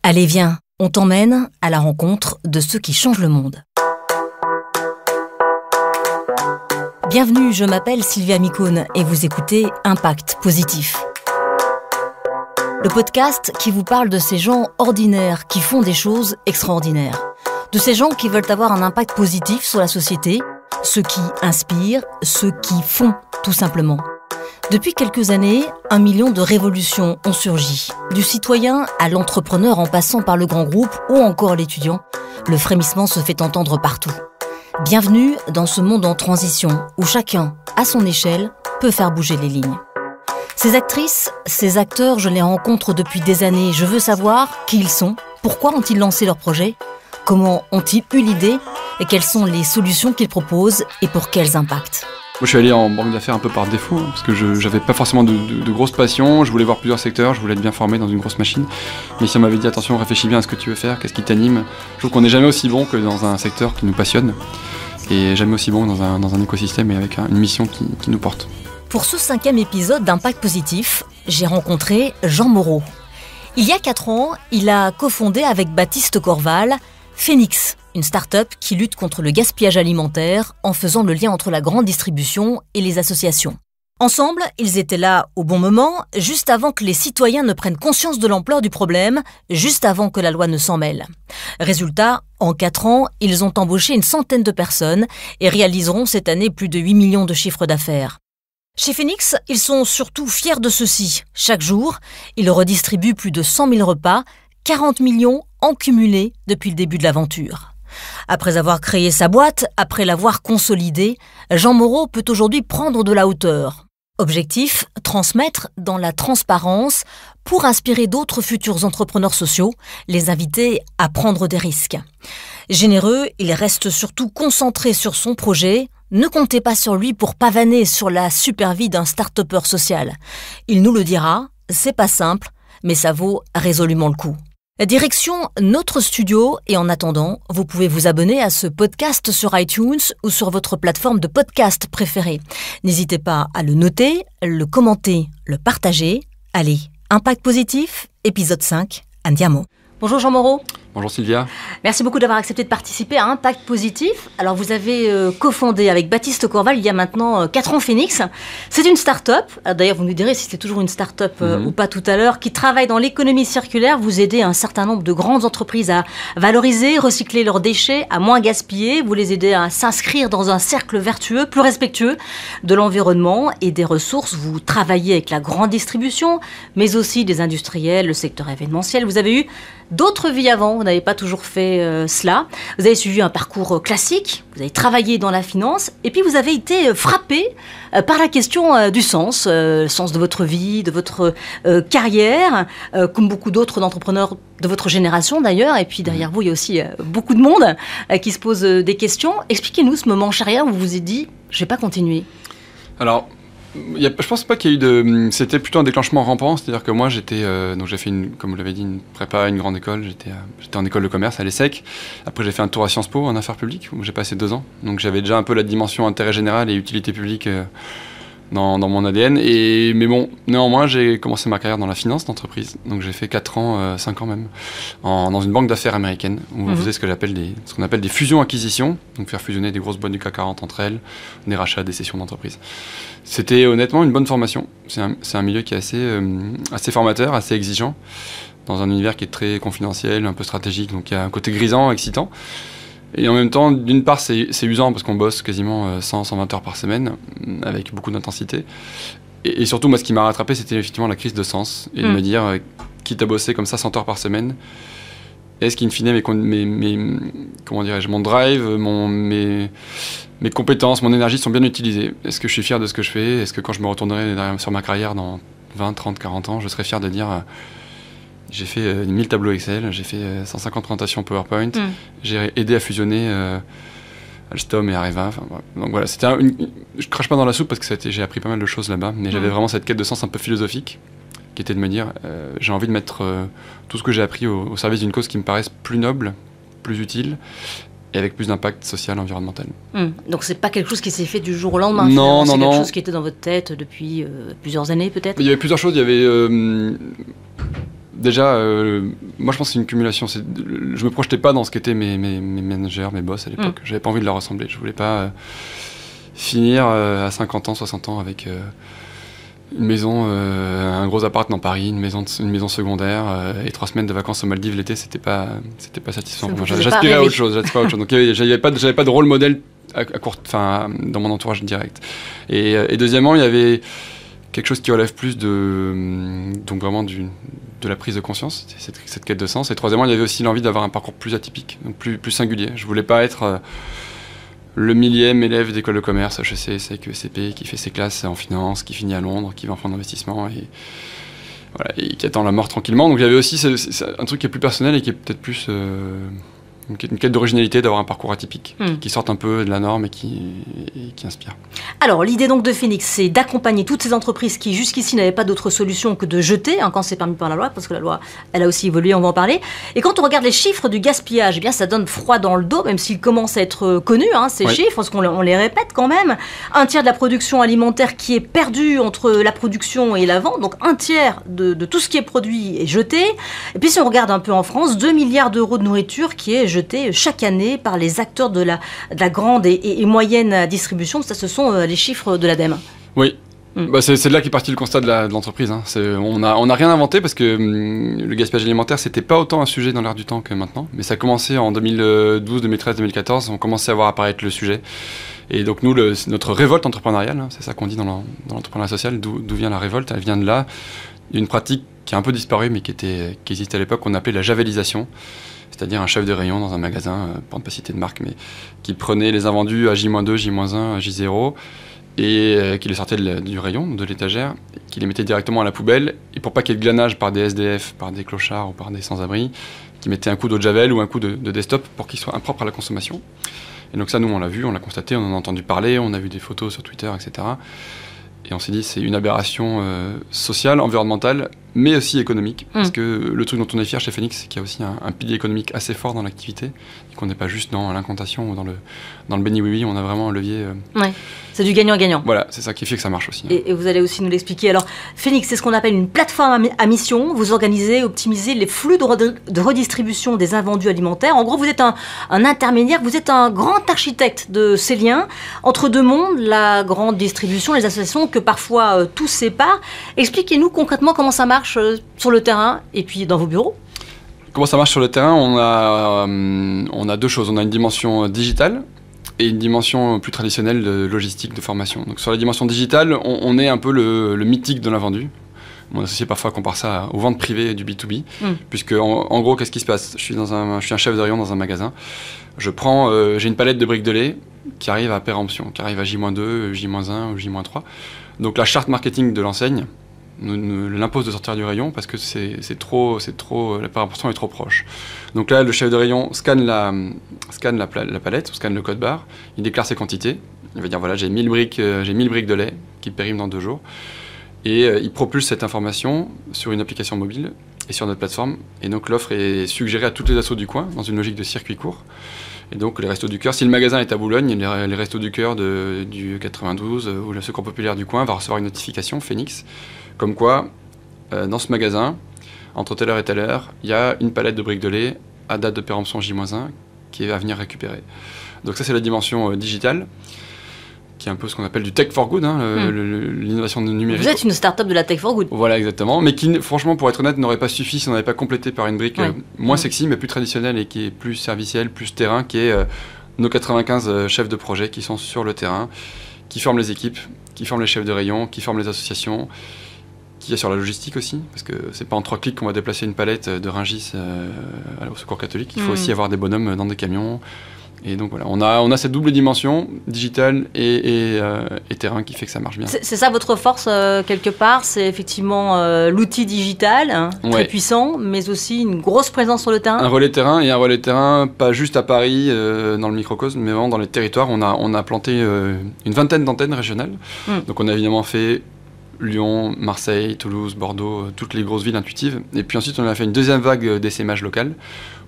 Allez, viens, on t'emmène à la rencontre de ceux qui changent le monde. Bienvenue, je m'appelle Sylvia Mikoun et vous écoutez Impact Positif. Le podcast qui vous parle de ces gens ordinaires qui font des choses extraordinaires. De ces gens qui veulent avoir un impact positif sur la société, ceux qui inspirent, ceux qui font, tout simplement. Depuis quelques années, 1 million de révolutions ont surgi. Du citoyen à l'entrepreneur en passant par le grand groupe ou encore l'étudiant, le frémissement se fait entendre partout. Bienvenue dans ce monde en transition où chacun, à son échelle, peut faire bouger les lignes. Ces actrices, ces acteurs, je les rencontre depuis des années. Je veux savoir qui ils sont, pourquoi ont-ils lancé leur projet, comment ont-ils eu l'idée et quelles sont les solutions qu'ils proposent et pour quels impacts. Moi, je suis allé en banque d'affaires un peu par défaut, parce que je n'avais pas forcément de grosses passions, je voulais voir plusieurs secteurs, je voulais être bien formé dans une grosse machine. Mais si on m'avait dit, attention, réfléchis bien à ce que tu veux faire, qu'est-ce qui t'anime, je trouve qu'on n'est jamais aussi bon que dans un secteur qui nous passionne, et jamais aussi bon dans un écosystème et avec une mission qui nous porte. Pour ce 5e épisode d'Impact Positif, j'ai rencontré Jean Moreau. Il y a 4 ans, il a cofondé avec Baptiste Corval Phoenix, une start-up qui lutte contre le gaspillage alimentaire en faisant le lien entre la grande distribution et les associations. Ensemble, ils étaient là au bon moment, juste avant que les citoyens ne prennent conscience de l'ampleur du problème, juste avant que la loi ne s'en mêle. Résultat, en 4 ans, ils ont embauché une centaine de personnes et réaliseront cette année plus de 8 millions de chiffres d'affaires. Chez Phoenix, ils sont surtout fiers de ceci. Chaque jour, ils redistribuent plus de 100 000 repas, 40 millions en cumulé depuis le début de l'aventure. Après avoir créé sa boîte, après l'avoir consolidée, Jean Moreau peut aujourd'hui prendre de la hauteur. Objectif, transmettre dans la transparence pour inspirer d'autres futurs entrepreneurs sociaux, les inviter à prendre des risques. Généreux, il reste surtout concentré sur son projet. Ne comptez pas sur lui pour pavaner sur la super vie d'un start-upper social. Il nous le dira, c'est pas simple, mais ça vaut résolument le coup. Direction notre studio et en attendant, vous pouvez vous abonner à ce podcast sur iTunes ou sur votre plateforme de podcast préférée. N'hésitez pas à le noter, le commenter, le partager. Allez, Impact Positif, épisode 5, andiamo. Bonjour Jean Moreau. Bonjour Sylvia. Merci beaucoup d'avoir accepté de participer à Impact Positif. Alors vous avez cofondé avec Baptiste Corval il y a maintenant 4 ans Phoenix. C'est une start-up, d'ailleurs vous nous direz si c'est toujours une start-up ou pas tout à l'heure, qui travaille dans l'économie circulaire. Vous aidez un certain nombre de grandes entreprises à valoriser, recycler leurs déchets, à moins gaspiller. Vous les aidez à s'inscrire dans un cercle vertueux, plus respectueux de l'environnement et des ressources. Vous travaillez avec la grande distribution, mais aussi des industriels, le secteur événementiel. Vous avez eu d'autres vies avant, vous n'avez pas toujours fait cela. Vous avez suivi un parcours classique, vous avez travaillé dans la finance, et puis vous avez été frappé par la question du sens, le sens de votre vie, de votre carrière, comme beaucoup d'autres entrepreneurs de votre génération d'ailleurs, et puis derrière vous, il y a aussi beaucoup de monde qui se pose des questions. Expliquez-nous ce moment charnière où vous vous êtes dit, je ne vais pas continuer. Alors, je pense pas qu'il y ait eu de... C'était plutôt un déclenchement rampant, c'est-à-dire que moi j'étais... donc j'ai fait, comme vous l'avez dit, une prépa, une grande école, j'étais en école de commerce à l'ESSEC. Après j'ai fait un tour à Sciences Po en affaires publiques, où j'ai passé 2 ans. Donc j'avais déjà un peu la dimension intérêt général et utilité publique dans mon ADN. Mais bon, néanmoins j'ai commencé ma carrière dans la finance d'entreprise. Donc j'ai fait 4 ans, 5 ans même, dans une banque d'affaires américaine, où on faisait ce qu'on appelle des fusions-acquisitions, donc faire fusionner des grosses boîtes du CAC 40 entre elles, des rachats, des cessions d'entreprise. C'était honnêtement une bonne formation. C'est un milieu qui est assez formateur, assez exigeant, dans un univers qui est très confidentiel, un peu stratégique, donc il y a un côté grisant, excitant. Et en même temps, d'une part, c'est usant parce qu'on bosse quasiment 100-120 heures par semaine, avec beaucoup d'intensité. Et surtout, moi, ce qui m'a rattrapé, c'était effectivement la crise de sens. Et de me dire, quitte à bosser comme ça 100 heures par semaine, est-ce qu'in fine, mon drive, mes compétences, mon énergie sont bien utilisées? Est-ce que je suis fier de ce que je fais? Est-ce que quand je me retournerai sur ma carrière dans 20, 30, 40 ans, je serai fier de dire j'ai fait 1000 tableaux Excel, j'ai fait 150 présentations PowerPoint, j'ai aidé à fusionner Alstom et Areva. Donc voilà, je crache pas dans la soupe parce que j'ai appris pas mal de choses là-bas, mais j'avais vraiment cette quête de sens un peu philosophique qui était de me dire j'ai envie de mettre tout ce que j'ai appris au service d'une cause qui me paraisse plus noble, plus utile et avec plus d'impact social, environnemental. Donc c'est pas quelque chose qui s'est fait du jour au lendemain. Non. C'est quelque chose qui était dans votre tête depuis plusieurs années peut-être. Il y avait plusieurs choses. Il y avait déjà, moi je pense que c'est une cumulation. Je me projetais pas dans ce qu'étaient mes managers, mes boss à l'époque. J'avais pas envie de leur ressembler. Je voulais pas finir à 50 ans, 60 ans avec une maison, un gros appart dans Paris, une maison secondaire et 3 semaines de vacances aux Maldives l'été. C'était pas satisfaisant. J'aspirais à autre chose. Donc j'avais pas de rôle modèle dans mon entourage direct. Et deuxièmement, il y avait quelque chose qui relève plus donc vraiment de la prise de conscience, cette quête de sens. Et troisièmement, il y avait aussi l'envie d'avoir un parcours plus atypique, donc plus singulier. Je voulais pas être le millième élève d'école de commerce, HEC, SEC, ESCP, qui fait ses classes en finance, qui finit à Londres, qui va en fonds d'investissement et qui attend la mort tranquillement. Donc il y avait aussi un truc qui est plus personnel et qui est peut-être plus une quête d'originalité, d'avoir un parcours atypique, qui sorte un peu de la norme et qui inspire. Alors, l'idée donc de Phoenix, c'est d'accompagner toutes ces entreprises qui jusqu'ici n'avaient pas d'autre solution que de jeter, quand c'est permis par la loi, parce que la loi, elle a aussi évolué, on va en parler. Et quand on regarde les chiffres du gaspillage, eh bien, ça donne froid dans le dos, même s'ils commencent à être connus, ces chiffres, parce qu'on les répète quand même. 1/3 de la production alimentaire qui est perdue entre la production et la vente, donc 1/3 de tout ce qui est produit est jeté. Et puis, si on regarde un peu en France, 2 milliards d'euros de nourriture qui est jetée chaque année par les acteurs de la grande et moyenne distribution. Ça, ce sont les chiffres de l'ADEME. Oui. C'est de là qu'est parti le constat de l'entreprise. On n'a rien inventé parce que le gaspillage alimentaire, c'était pas autant un sujet dans l'air du temps que maintenant. Mais ça a commencé en 2012, 2013, 2014. On commençait à voir apparaître le sujet. Et donc nous, notre révolte entrepreneuriale, c'est ça qu'on dit dans l'entrepreneuriat social, d'où vient la révolte, elle vient de là. Une pratique qui a un peu disparu, mais qui existait à l'époque, qu'on appelait la javelisation. C'est-à-dire un chef de rayon dans un magasin, pour ne pas citer de marque, mais qui prenait les invendus à J-2, J-1, à J0, et qui les sortait du rayon, de l'étagère, qui les mettait directement à la poubelle, et pour pas qu'il y ait de glanage par des SDF, par des clochards ou par des sans-abri, qui mettaient un coup d'eau de javel ou un coup de desktop pour qu'ils soient impropres à la consommation. Et donc ça, nous, on l'a vu, on l'a constaté, on en a entendu parler, on a vu des photos sur Twitter, etc. Et on s'est dit, c'est une aberration sociale, environnementale, mais aussi économique. Parce que le truc dont on est fier chez Phoenix, c'est qu'il y a aussi un pilier économique assez fort dans l'activité, et qu'on n'est pas juste dans l'incantation ou dans le béni oui-oui, on a vraiment un levier. C'est du gagnant-gagnant. Voilà, c'est ça qui fait que ça marche aussi. Et vous allez aussi nous l'expliquer. Alors, Phoenix, c'est ce qu'on appelle une plateforme à mission. Vous organisez, optimisez les flux de redistribution des invendus alimentaires. En gros, vous êtes un intermédiaire, vous êtes un grand architecte de ces liens entre deux mondes, la grande distribution, les associations que parfois tout sépare. Expliquez-nous concrètement comment ça marche sur le terrain et puis dans vos bureaux. Comment ça marche sur le terrain ? On a deux choses. On a une dimension digitale et une dimension plus traditionnelle de logistique, de formation. Donc sur la dimension digitale, on est un peu le mythique de l'invendu. Mon associé parfois compare ça aux ventes privées du B2B, puisque en gros, qu'est-ce qui se passe ? Je suis un chef de rayon dans un magasin. J'ai une palette de briques de lait qui arrive à péremption, qui arrive à J-2, J-1 ou J-3. Donc la charte marketing de l'enseigne l'impose de sortir du rayon parce que la péremption est trop proche. Donc là, le chef de rayon scanne la palette, scanne le code barre, il déclare ses quantités, il va dire voilà, j'ai 1000 briques de lait qui périment dans 2 jours. Et il propulse cette information sur une application mobile et sur notre plateforme. Et donc l'offre est suggérée à toutes les assos du coin dans une logique de circuit court. Et donc les restos du cœur, si le magasin est à Boulogne, les restos du cœur du 92 ou le Secours populaire du coin va recevoir une notification Phoenix comme quoi dans ce magasin, entre telle heure et telle heure, il y a une palette de briques de lait à date de péremption J-1 qui est à venir récupérer. Donc ça c'est la dimension digitale, qui est un peu ce qu'on appelle du tech for good, l'innovation numérique. Vous êtes une start-up de la tech for good. Voilà, exactement, mais qui, franchement, pour être honnête, n'aurait pas suffi si on n'avait pas complété par une brique moins sexy, mais plus traditionnelle et qui est plus servicielle, plus terrain, qui est nos 95 chefs de projet qui sont sur le terrain, qui forment les équipes, qui forment les chefs de rayon, qui forment les associations, qui est sur la logistique aussi, parce que c'est pas en 3 clics qu'on va déplacer une palette de Rungis au Secours catholique, il faut aussi avoir des bonhommes dans des camions. Et donc voilà, on a cette double dimension, digitale et terrain, qui fait que ça marche bien. C'est ça votre force, quelque part, c'est effectivement l'outil digital, très puissant, mais aussi une grosse présence sur le terrain. Un relais terrain, pas juste à Paris, dans le microcosme, mais vraiment dans les territoires. On a planté une vingtaine d'antennes régionales. Donc on a évidemment fait Lyon, Marseille, Toulouse, Bordeaux, toutes les grosses villes intuitives. Et puis ensuite, on a fait une deuxième vague d'essaimage local,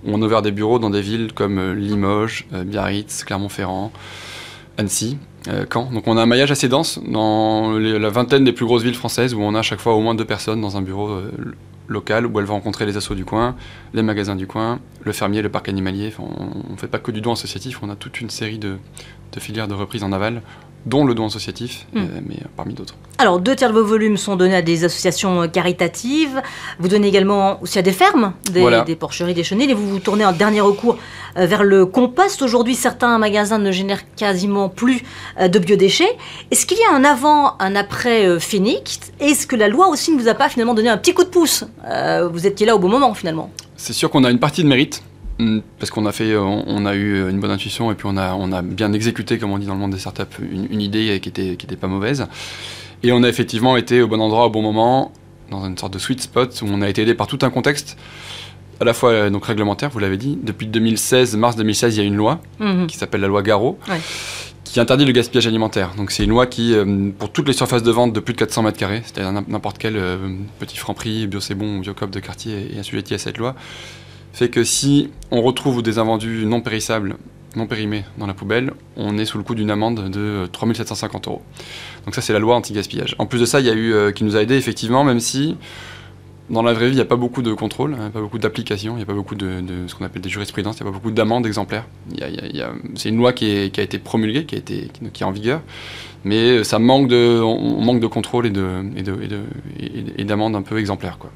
où on a ouvert des bureaux dans des villes comme Limoges, Biarritz, Clermont-Ferrand, Annecy, Caen. Donc on a un maillage assez dense dans la vingtaine des plus grosses villes françaises où on a à chaque fois au moins 2 personnes dans un bureau local où elle va rencontrer les assos du coin, les magasins du coin, le fermier, le parc animalier. Enfin, on ne fait pas que du don associatif, on a toute une série de filières de reprise en aval, dont le don associatif, mais parmi d'autres. Alors, 2 tiers de vos volumes sont donnés à des associations caritatives. Vous donnez également aussi à des fermes, des porcheries, des chenilles, et vous vous tournez en dernier recours vers le compost. Aujourd'hui, certains magasins ne génèrent quasiment plus de biodéchets. Est-ce qu'il y a un avant, un après Phoenix? Est-ce que la loi aussi ne vous a pas finalement donné un petit coup de pouce? Vous étiez là au bon moment finalement. C'est sûr qu'on a une partie de mérite. Parce qu'on a eu une bonne intuition et puis on a bien exécuté, comme on dit dans le monde des startups, une idée qui était pas mauvaise. Et on a effectivement été au bon endroit au bon moment, dans une sorte de sweet spot où on a été aidé par tout un contexte, à la fois donc réglementaire, vous l'avez dit. Depuis mars 2016, il y a une loi qui s'appelle la loi Garot, qui interdit le gaspillage alimentaire. Donc c'est une loi qui, pour toutes les surfaces de vente de plus de 400 mètres carrés, c'est-à-dire n'importe quel petit Franprix, Bio C'est Bon ou Biocoop de quartier est assujetti à cette loi, fait que si on retrouve des invendus non périssables, non périmés dans la poubelle, on est sous le coup d'une amende de 3 750 €. Donc ça, c'est la loi anti-gaspillage. En plus de ça, il y a eu, qui nous a aidés effectivement, même si dans la vraie vie, il n'y a pas beaucoup de contrôle, hein, pas beaucoup d'applications, il n'y a pas beaucoup de ce qu'on appelle des jurisprudences, il n'y a pas beaucoup d'amendes exemplaires. C'est une loi qui a été promulguée, qui est en vigueur, mais ça manque on manque de contrôle et d'amendes un peu exemplaires, quoi.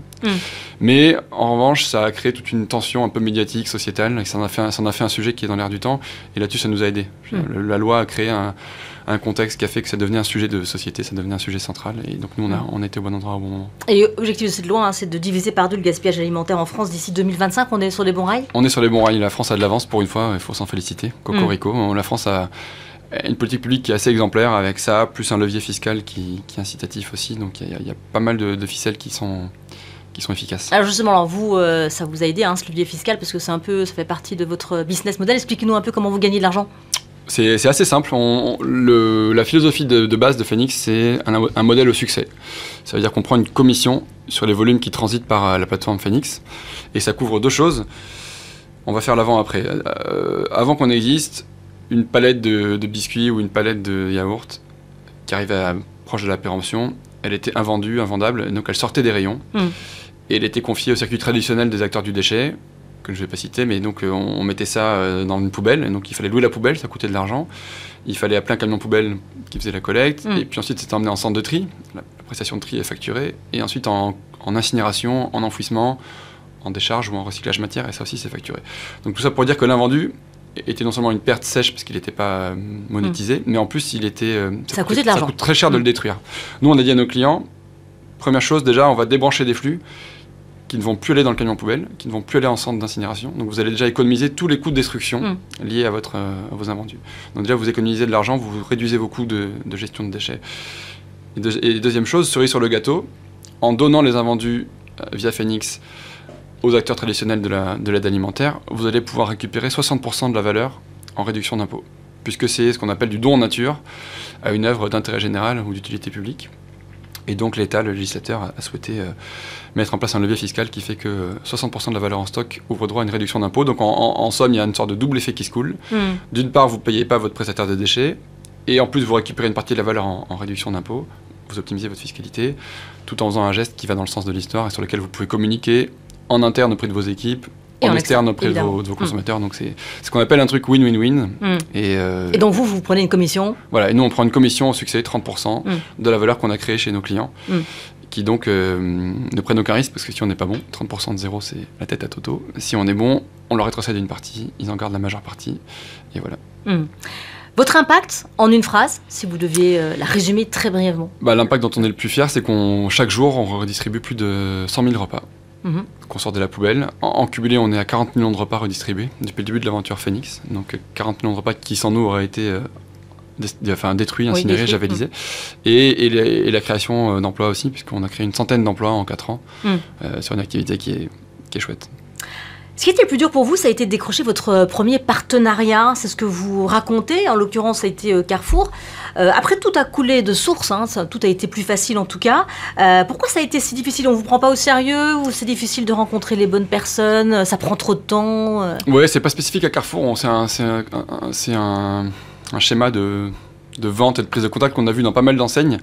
Mais en revanche, ça a créé toute une tension un peu médiatique, sociétale, et ça en a fait un sujet qui est dans l'air du temps, et là-dessus, ça nous a aidés. La loi a créé un contexte qui a fait que ça devenait un sujet de société, ça devenait un sujet central, et donc nous, on a été au bon endroit au bon moment. Et l'objectif de cette loi, hein, c'est de diviser par 2 le gaspillage alimentaire en France d'ici 2025. On est sur les bons rails? On est sur les bons rails, la France a de l'avance pour une fois, il faut s'en féliciter. Cocorico, la France a une politique publique qui est assez exemplaire avec ça, plus un levier fiscal qui est incitatif aussi, donc il y a pas mal de ficelles qui sont efficaces. Alors justement, vous, ça vous a aidé, hein, ce levier fiscal, parce que ça fait partie de votre business model. Expliquez-nous un peu comment vous gagnez de l'argent. C'est assez simple. La philosophie de base de Phoenix, c'est un modèle au succès. Ça veut dire qu'on prend une commission sur les volumes qui transitent par la plateforme Phoenix, et ça couvre 2 choses. On va faire l'avant-après. Avant qu'on existe, une palette de biscuits ou une palette de yaourts qui arrivait proche de la péremption, elle était invendue, invendable, donc elle sortait des rayons. Et elle était confiée au circuit traditionnel des acteurs du déchet, que je ne vais pas citer, mais donc on mettait ça dans une poubelle, et donc il fallait louer la poubelle, ça coûtait de l'argent. Il fallait appeler un camion poubelle qui faisait la collecte, et puis ensuite c'était emmené en centre de tri, la prestation de tri est facturée, et ensuite en incinération, en enfouissement, en décharge ou en recyclage matière, et ça aussi c'est facturé. Donc tout ça pour dire que l'invendu était non seulement une perte sèche parce qu'il n'était pas monétisé, mais en plus ça coûtait de l'argent. Ça coûte très cher de le détruire. Nous on a dit à nos clients, première chose déjà, on va débrancher des flux qui ne vont plus aller dans le camion poubelle, qui ne vont plus aller en centre d'incinération. Donc vous allez déjà économiser tous les coûts de destruction liés à vos invendus. Donc déjà vous économisez de l'argent, vous réduisez vos coûts de gestion de déchets. Et deuxième chose, cerise sur le gâteau, en donnant les invendus via Phoenix aux acteurs traditionnels de l'aide alimentaire, vous allez pouvoir récupérer 60% de la valeur en réduction d'impôt, puisque c'est ce qu'on appelle du don en nature à une œuvre d'intérêt général ou d'utilité publique. Et donc l'État, le législateur, a souhaité mettre en place un levier fiscal qui fait que 60% de la valeur en stock ouvre droit à une réduction d'impôt. Donc en somme, il y a une sorte de double effet qui se coule. D'une part, vous ne payez pas votre prestataire de déchets, et en plus, vous récupérez une partie de la valeur en réduction d'impôt. Vous optimisez votre fiscalité, tout en faisant un geste qui va dans le sens de l'histoire et sur lequel vous pouvez communiquer en interne auprès de vos équipes, en externe auprès de vos consommateurs. Donc c'est ce qu'on appelle un truc win-win-win. Et donc vous prenez une commission? Voilà, et nous on prend une commission au succès, 30% de la valeur qu'on a créée chez nos clients, qui donc ne prennent aucun risque, parce que si on n'est pas bon, 30% de zéro, c'est la tête à Toto. Si on est bon, on leur rétrocède une partie, ils en gardent la majeure partie, et voilà. Votre impact, en une phrase, si vous deviez la résumer très brièvement? L'impact dont on est le plus fier, c'est chaque jour, on redistribue plus de 100 000 repas. Qu'on sort de la poubelle. En cumulé, on est à 40 millions de repas redistribués depuis le début de l'aventure Phoenix. Donc 40 millions de repas qui, sans nous, auraient été détruits, incinérés, javelisés. Et la création d'emplois aussi, puisqu'on a créé une centaine d'emplois en 4 ans sur une activité qui est chouette. Ce qui était le plus dur pour vous, ça a été de décrocher votre premier partenariat. C'est ce que vous racontez. En l'occurrence, ça a été Carrefour. Après, tout a coulé de source. Tout a été plus facile en tout cas. Pourquoi ça a été si difficile? On ne vous prend pas au sérieux? Ou c'est difficile de rencontrer les bonnes personnes? Ça prend trop de temps? Ouais, c'est pas spécifique à Carrefour. C'est schéma de vente et de prise de contact qu'on a vu dans pas mal d'enseignes.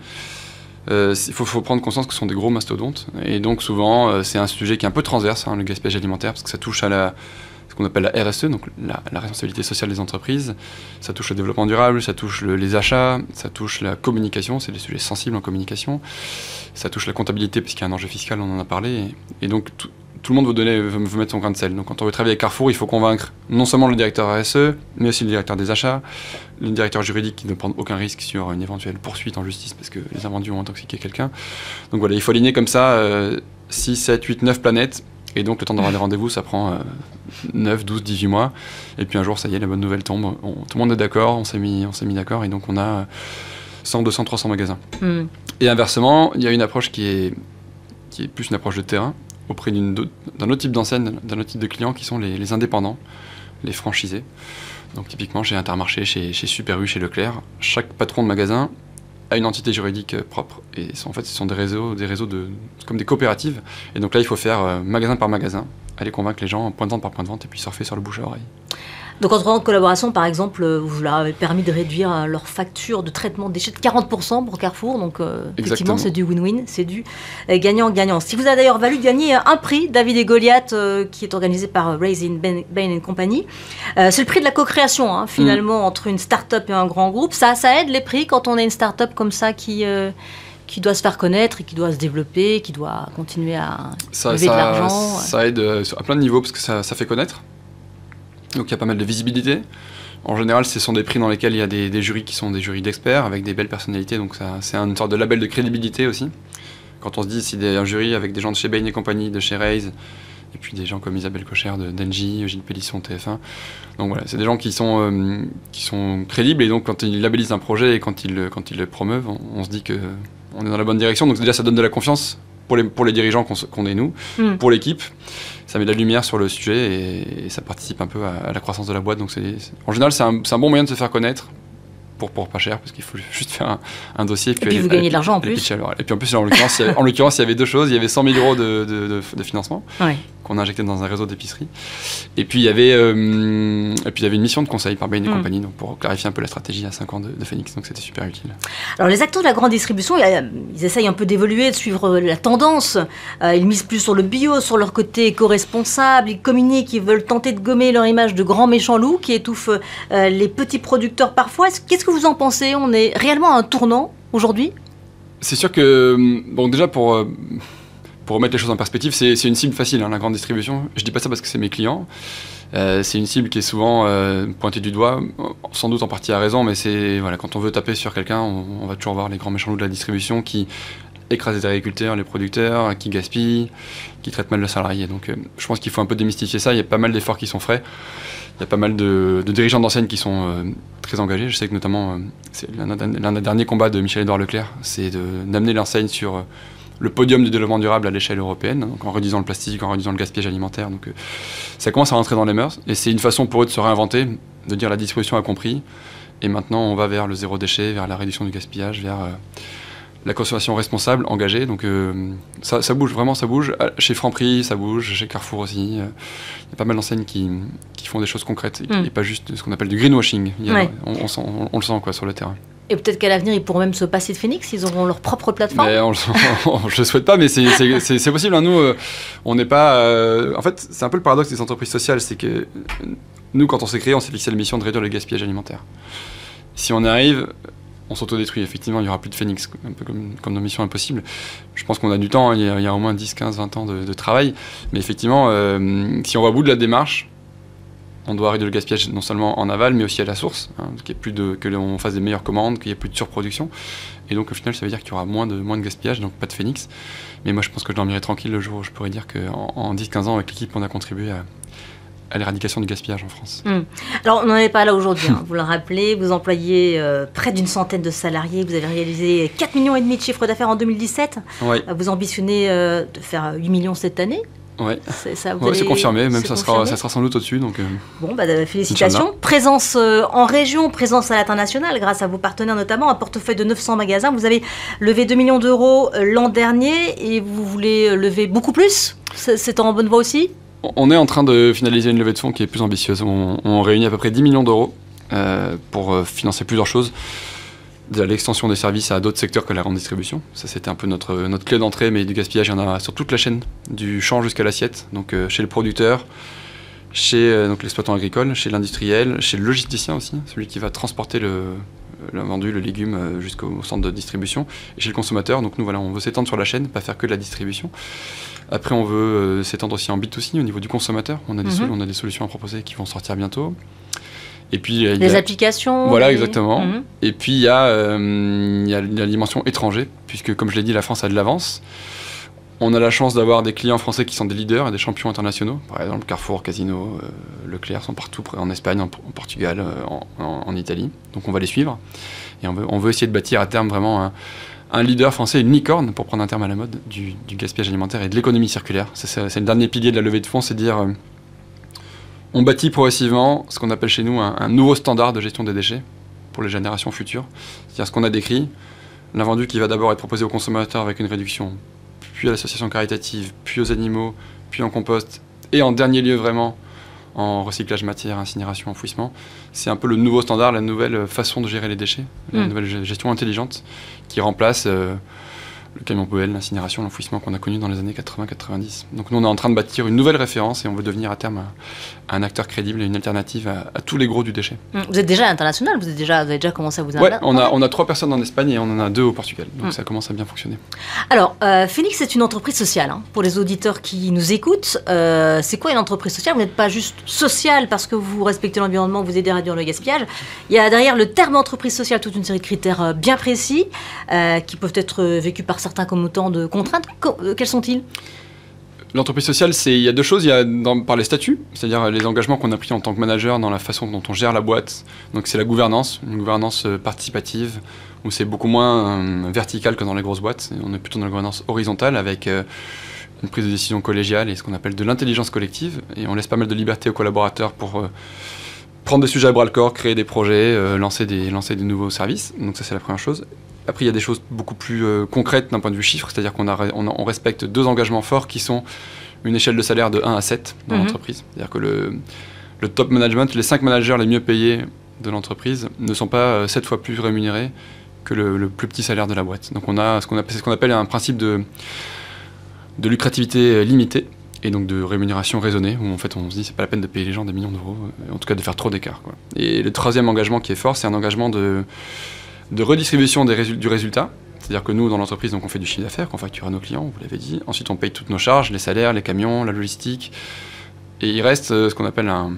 Il faut prendre conscience que ce sont des gros mastodontes. Et donc souvent, c'est un sujet qui est un peu transverse, le gaspillage alimentaire, parce que ça touche à ce qu'on appelle la RSE, donc la responsabilité sociale des entreprises. Ça touche le développement durable, ça touche les achats, ça touche la communication, c'est des sujets sensibles en communication. Ça touche la comptabilité, puisqu'il y a un enjeu fiscal, on en a parlé. Et donc tout le monde veut mettre son grain de sel. Donc quand on veut travailler avec Carrefour, il faut convaincre non seulement le directeur RSE, mais aussi le directeur des achats, le directeur juridique qui ne prend aucun risque sur une éventuelle poursuite en justice parce que les invendus ont intoxiqué quelqu'un. Donc voilà, il faut aligner comme ça 6, 7, 8, 9 planètes. Et donc le temps d'avoir des rendez-vous, ça prend 9, 12, 18 mois. Et puis un jour, ça y est, la bonne nouvelle tombe. Tout le monde est d'accord, on s'est mis d'accord. Et donc on a 100, 200, 300 magasins. Et inversement, il y a une approche qui est plus une approche de terrain, auprès d'un autre type d'enseigne, d'un autre type de clients qui sont les indépendants, les franchisés. Donc typiquement chez Intermarché, chez Super U, chez Leclerc, chaque patron de magasin a une entité juridique propre. Et en fait, ce sont des réseaux comme des coopératives. Et donc là, il faut faire magasin par magasin, aller convaincre les gens point de vente par point de vente et puis surfer sur le bouche à oreille. Donc en trois collaboration, par exemple, vous leur avez permis de réduire leur facture de traitement de déchets de 40% pour Carrefour. Donc effectivement, c'est du win-win, c'est du gagnant-gagnant. Ce qui vous a d'ailleurs valu de gagner un prix, David et Goliath, qui est organisé par Raising Bain & Company. C'est le prix de la co-création, finalement, entre une start-up et un grand groupe. Ça aide les prix quand on a une start-up comme ça qui doit se faire connaître et qui doit se développer, qui doit continuer à lever de l'argent. Ça aide à plein de niveaux parce que ça fait connaître. Donc il y a pas mal de visibilité. En général, ce sont des prix dans lesquels il y a des jurys qui sont des jurys d'experts avec des belles personnalités. Donc c'est une sorte de label de crédibilité aussi. Quand on se dit si un jury avec des gens de chez Bain & Company, de chez Raise, et puis des gens comme Isabelle Cocher d'Engie, Gilles Pélisson, TF1. Donc voilà, c'est des gens qui sont crédibles et donc quand ils labellisent un projet et quand ils le promeuvent, on se dit qu'on est dans la bonne direction. Donc déjà, ça donne de la confiance pour les dirigeants qu'on est nous, pour l'équipe. Ça met de la lumière sur le sujet et ça participe un peu à la croissance de la boîte. Donc en général, c'est un bon moyen de se faire connaître pour pas cher, parce qu'il faut juste faire un dossier. Et puis vous gagnez de l'argent en plus. Et puis en plus, en l'occurrence, il y avait deux choses. Il y avait 100 000 euros de financement qu'on a injecté dans un réseau d'épicerie. Et puis il y avait une mission de conseil par Bain & Company, donc pour clarifier un peu la stratégie à 5 ans de Phoenix. Donc c'était super utile. Alors les acteurs de la grande distribution, ils essayent un peu d'évoluer, de suivre la tendance. Ils misent plus sur le bio, sur leur côté éco-responsable. Ils communiquent, ils veulent tenter de gommer leur image de grands méchants loups qui étouffent les petits producteurs parfois. Qu'est-ce que vous en pensez? On est réellement à un tournant aujourd'hui? C'est sûr que, bon, déjà pour remettre les choses en perspective, c'est une cible facile, la grande distribution. Je dis pas ça parce que c'est mes clients. C'est une cible qui est souvent pointée du doigt, sans doute en partie à raison, mais quand on veut taper sur quelqu'un, on va toujours voir les grands méchants loups de la distribution qui écrasent les agriculteurs, les producteurs, qui gaspillent, qui traitent mal le salarié. Donc je pense qu'il faut un peu démystifier ça. Il y a pas mal d'efforts qui sont faits. Il y a pas mal de dirigeants d'enseignes qui sont très engagés. Je sais que notamment, c'est l'un des derniers combats de Michel-Édouard Leclerc, c'est d'amener l'enseigne sur le podium du développement durable à l'échelle européenne, donc en réduisant le plastique, en réduisant le gaspillage alimentaire. Donc ça commence à rentrer dans les mœurs, et c'est une façon pour eux de se réinventer, de dire la distribution a compris, et maintenant on va vers le zéro déchet, vers la réduction du gaspillage, vers la consommation responsable, engagée. Donc ça bouge, vraiment ça bouge. Chez Franprix, ça bouge, chez Carrefour aussi. Il y a pas mal d'enseignes qui font des choses concrètes, et pas juste ce qu'on appelle du greenwashing. On le sent sur le terrain. Et peut-être qu'à l'avenir, ils pourront même se passer de Phoenix, ils auront leur propre plateforme. Je ne souhaite pas, mais c'est possible. Nous, on n'est pas... en fait, c'est un peu le paradoxe des entreprises sociales, c'est que nous, quand on s'est créé, on s'est fixé la mission de réduire le gaspillage alimentaire. Si on arrive, on s'autodétruit. Effectivement, il n'y aura plus de Phoenix, un peu comme nos missions impossibles. Je pense qu'on a du temps, il y a au moins 10, 15, 20 ans de travail. Mais effectivement, si on va au bout de la démarche, on doit réduire le gaspillage non seulement en aval, mais aussi à la source, que l'on fasse des meilleures commandes, qu'il n'y ait plus de surproduction. Et donc au final, ça veut dire qu'il y aura moins de gaspillage, donc pas de Phoenix. Mais moi, je pense que je dormirai tranquille le jour où je pourrais dire qu'en 10-15 ans, avec l'équipe, on a contribué à l'éradication du gaspillage en France. Alors, on n'en est pas là aujourd'hui, vous le rappelez, vous employez près d'une centaine de salariés, vous avez réalisé 4,5 millions de chiffre d'affaires en 2017. Vous ambitionnez de faire 8 millions cette année. Oui, c'est confirmé, même ça sera sans doute au-dessus. Bon, félicitations. Présence en région, présence à l'international, grâce à vos partenaires notamment, un portefeuille de 900 magasins. Vous avez levé 2 millions d'euros l'an dernier et vous voulez lever beaucoup plus. C'est en bonne voie aussi? On est en train de finaliser une levée de fonds qui est plus ambitieuse. On réunit à peu près 10 millions d'euros pour financer plusieurs choses. De l'extension des services à d'autres secteurs que la grande distribution. Ça, c'était un peu notre clé d'entrée, mais du gaspillage, il y en a sur toute la chaîne, du champ jusqu'à l'assiette. Donc chez le producteur, chez l'exploitant agricole, chez l'industriel, chez le logisticien aussi, celui qui va transporter l'invendu, le légume jusqu'au centre de distribution, et chez le consommateur. Donc nous, voilà, on veut s'étendre sur la chaîne, pas faire que de la distribution. Après, on veut s'étendre aussi en B2C au niveau du consommateur. On a des solutions à proposer qui vont sortir bientôt. Et puis, les applications. Voilà, exactement. Et puis, il y a la dimension étranger, puisque, comme je l'ai dit, la France a de l'avance. On a la chance d'avoir des clients français qui sont des leaders et des champions internationaux. Par exemple, Carrefour, Casino, Leclerc sont partout, en Espagne, en Portugal, en Italie. Donc, on va les suivre. Et on veut essayer de bâtir à terme vraiment un leader français, une licorne, pour prendre un terme à la mode, du gaspillage alimentaire et de l'économie circulaire. C'est le dernier pilier de la levée de fonds, c'est de dire... on bâtit progressivement ce qu'on appelle chez nous un nouveau standard de gestion des déchets pour les générations futures. C'est-à-dire ce qu'on a décrit, l'invendu qui va d'abord être proposé aux consommateurs avec une réduction, puis à l'association caritative, puis aux animaux, puis en compost, et en dernier lieu vraiment en recyclage matière, incinération, enfouissement. C'est un peu le nouveau standard, la nouvelle façon de gérer les déchets, la nouvelle gestion intelligente qui remplace... le camion poubelle, l'incinération, l'enfouissement qu'on a connu dans les années 80-90. Donc nous, on est en train de bâtir une nouvelle référence et on veut devenir à terme un acteur crédible et une alternative à tous les gros du déchet. Vous êtes déjà international, vous avez déjà commencé à vous Ouais, on a 3 personnes en Espagne et on en a 2 au Portugal. Donc ça commence à bien fonctionner. Alors, Phoenix est une entreprise sociale. Pour les auditeurs qui nous écoutent, c'est quoi une entreprise sociale? Vous n'êtes pas juste social parce que vous respectez l'environnement, vous aidez à réduire le gaspillage. Il y a derrière le terme entreprise sociale toute une série de critères bien précis qui peuvent être vécus par certains comme autant de contraintes. Quels sont-ils? L'entreprise sociale, il y a 2 choses. Il y a par les statuts, c'est-à-dire les engagements qu'on a pris en tant que manager dans la façon dont on gère la boîte. Donc c'est la gouvernance, une gouvernance participative, où c'est beaucoup moins vertical que dans les grosses boîtes. On est plutôt dans la gouvernance horizontale avec une prise de décision collégiale et ce qu'on appelle de l'intelligence collective. Et on laisse pas mal de liberté aux collaborateurs pour prendre des sujets à bras-le-corps, créer des projets, lancer des nouveaux services. Donc ça, c'est la première chose. Après, il y a des choses beaucoup plus concrètes d'un point de vue chiffre, c'est-à-dire qu'on respecte 2 engagements forts qui sont une échelle de salaire de 1 à 7 dans l'entreprise. C'est-à-dire que le top management, les 5 managers les mieux payés de l'entreprise ne sont pas 7 fois plus rémunérés que le plus petit salaire de la boîte. Donc on a ce qu'on appelle un principe de lucrativité limitée et donc de rémunération raisonnée, où en fait on se dit c'est pas la peine de payer les gens des millions d'euros, en tout cas de faire trop d'écart, quoi. Et le 3e engagement qui est fort, c'est un engagement de redistribution du résultat. C'est-à-dire que nous, dans l'entreprise, donc on fait du chiffre d'affaires, qu'on facture à nos clients, vous l'avez dit. Ensuite, on paye toutes nos charges, les salaires, les camions, la logistique. Et il reste ce qu'on appelle un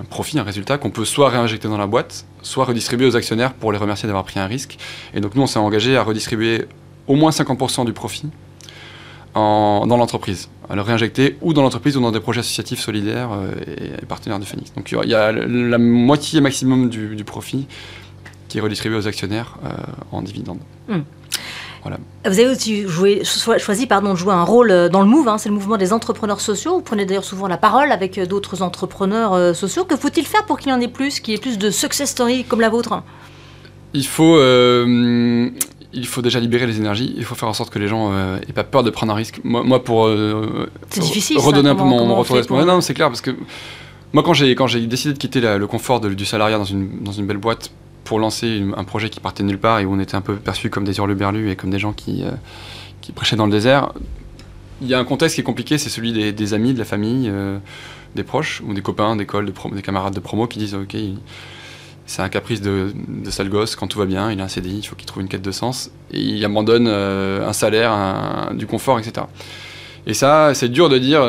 profit, un résultat qu'on peut soit réinjecter dans la boîte, soit redistribuer aux actionnaires pour les remercier d'avoir pris un risque. Et donc nous, on s'est engagé à redistribuer au moins 50% du profit dans l'entreprise, à le réinjecter ou dans l'entreprise ou dans des projets associatifs solidaires et partenaires de Phoenix. Donc il y a la moitié maximum du profit qui est redistribué aux actionnaires en dividendes. Voilà. Vous avez aussi choisi de jouer un rôle dans le Move, c'est le mouvement des entrepreneurs sociaux. Vous prenez d'ailleurs souvent la parole avec d'autres entrepreneurs sociaux. Que faut-il faire pour qu'il y en ait plus, qu'il y ait plus de success stories comme la vôtre? Il faut déjà libérer les énergies. Il faut faire en sorte que les gens n'aient pas peur de prendre un risque. Moi pour c'est difficile, redonner ça, un peu mon retour pour... Non, c'est clair, parce que moi, quand j'ai décidé de quitter le confort du salariat dans une belle boîte pour lancer un projet qui partait de nulle part et où on était un peu perçus comme des hurluberlus et comme des gens qui prêchaient dans le désert, il y a un contexte qui est compliqué, c'est celui des amis, de la famille, des proches ou des copains d'école, des camarades de promo qui disent ok, c'est un caprice de sale gosse, quand tout va bien, il a un CDI, il faut qu'il trouve une quête de sens et il abandonne un salaire, du confort, etc. Et ça, c'est dur de dire...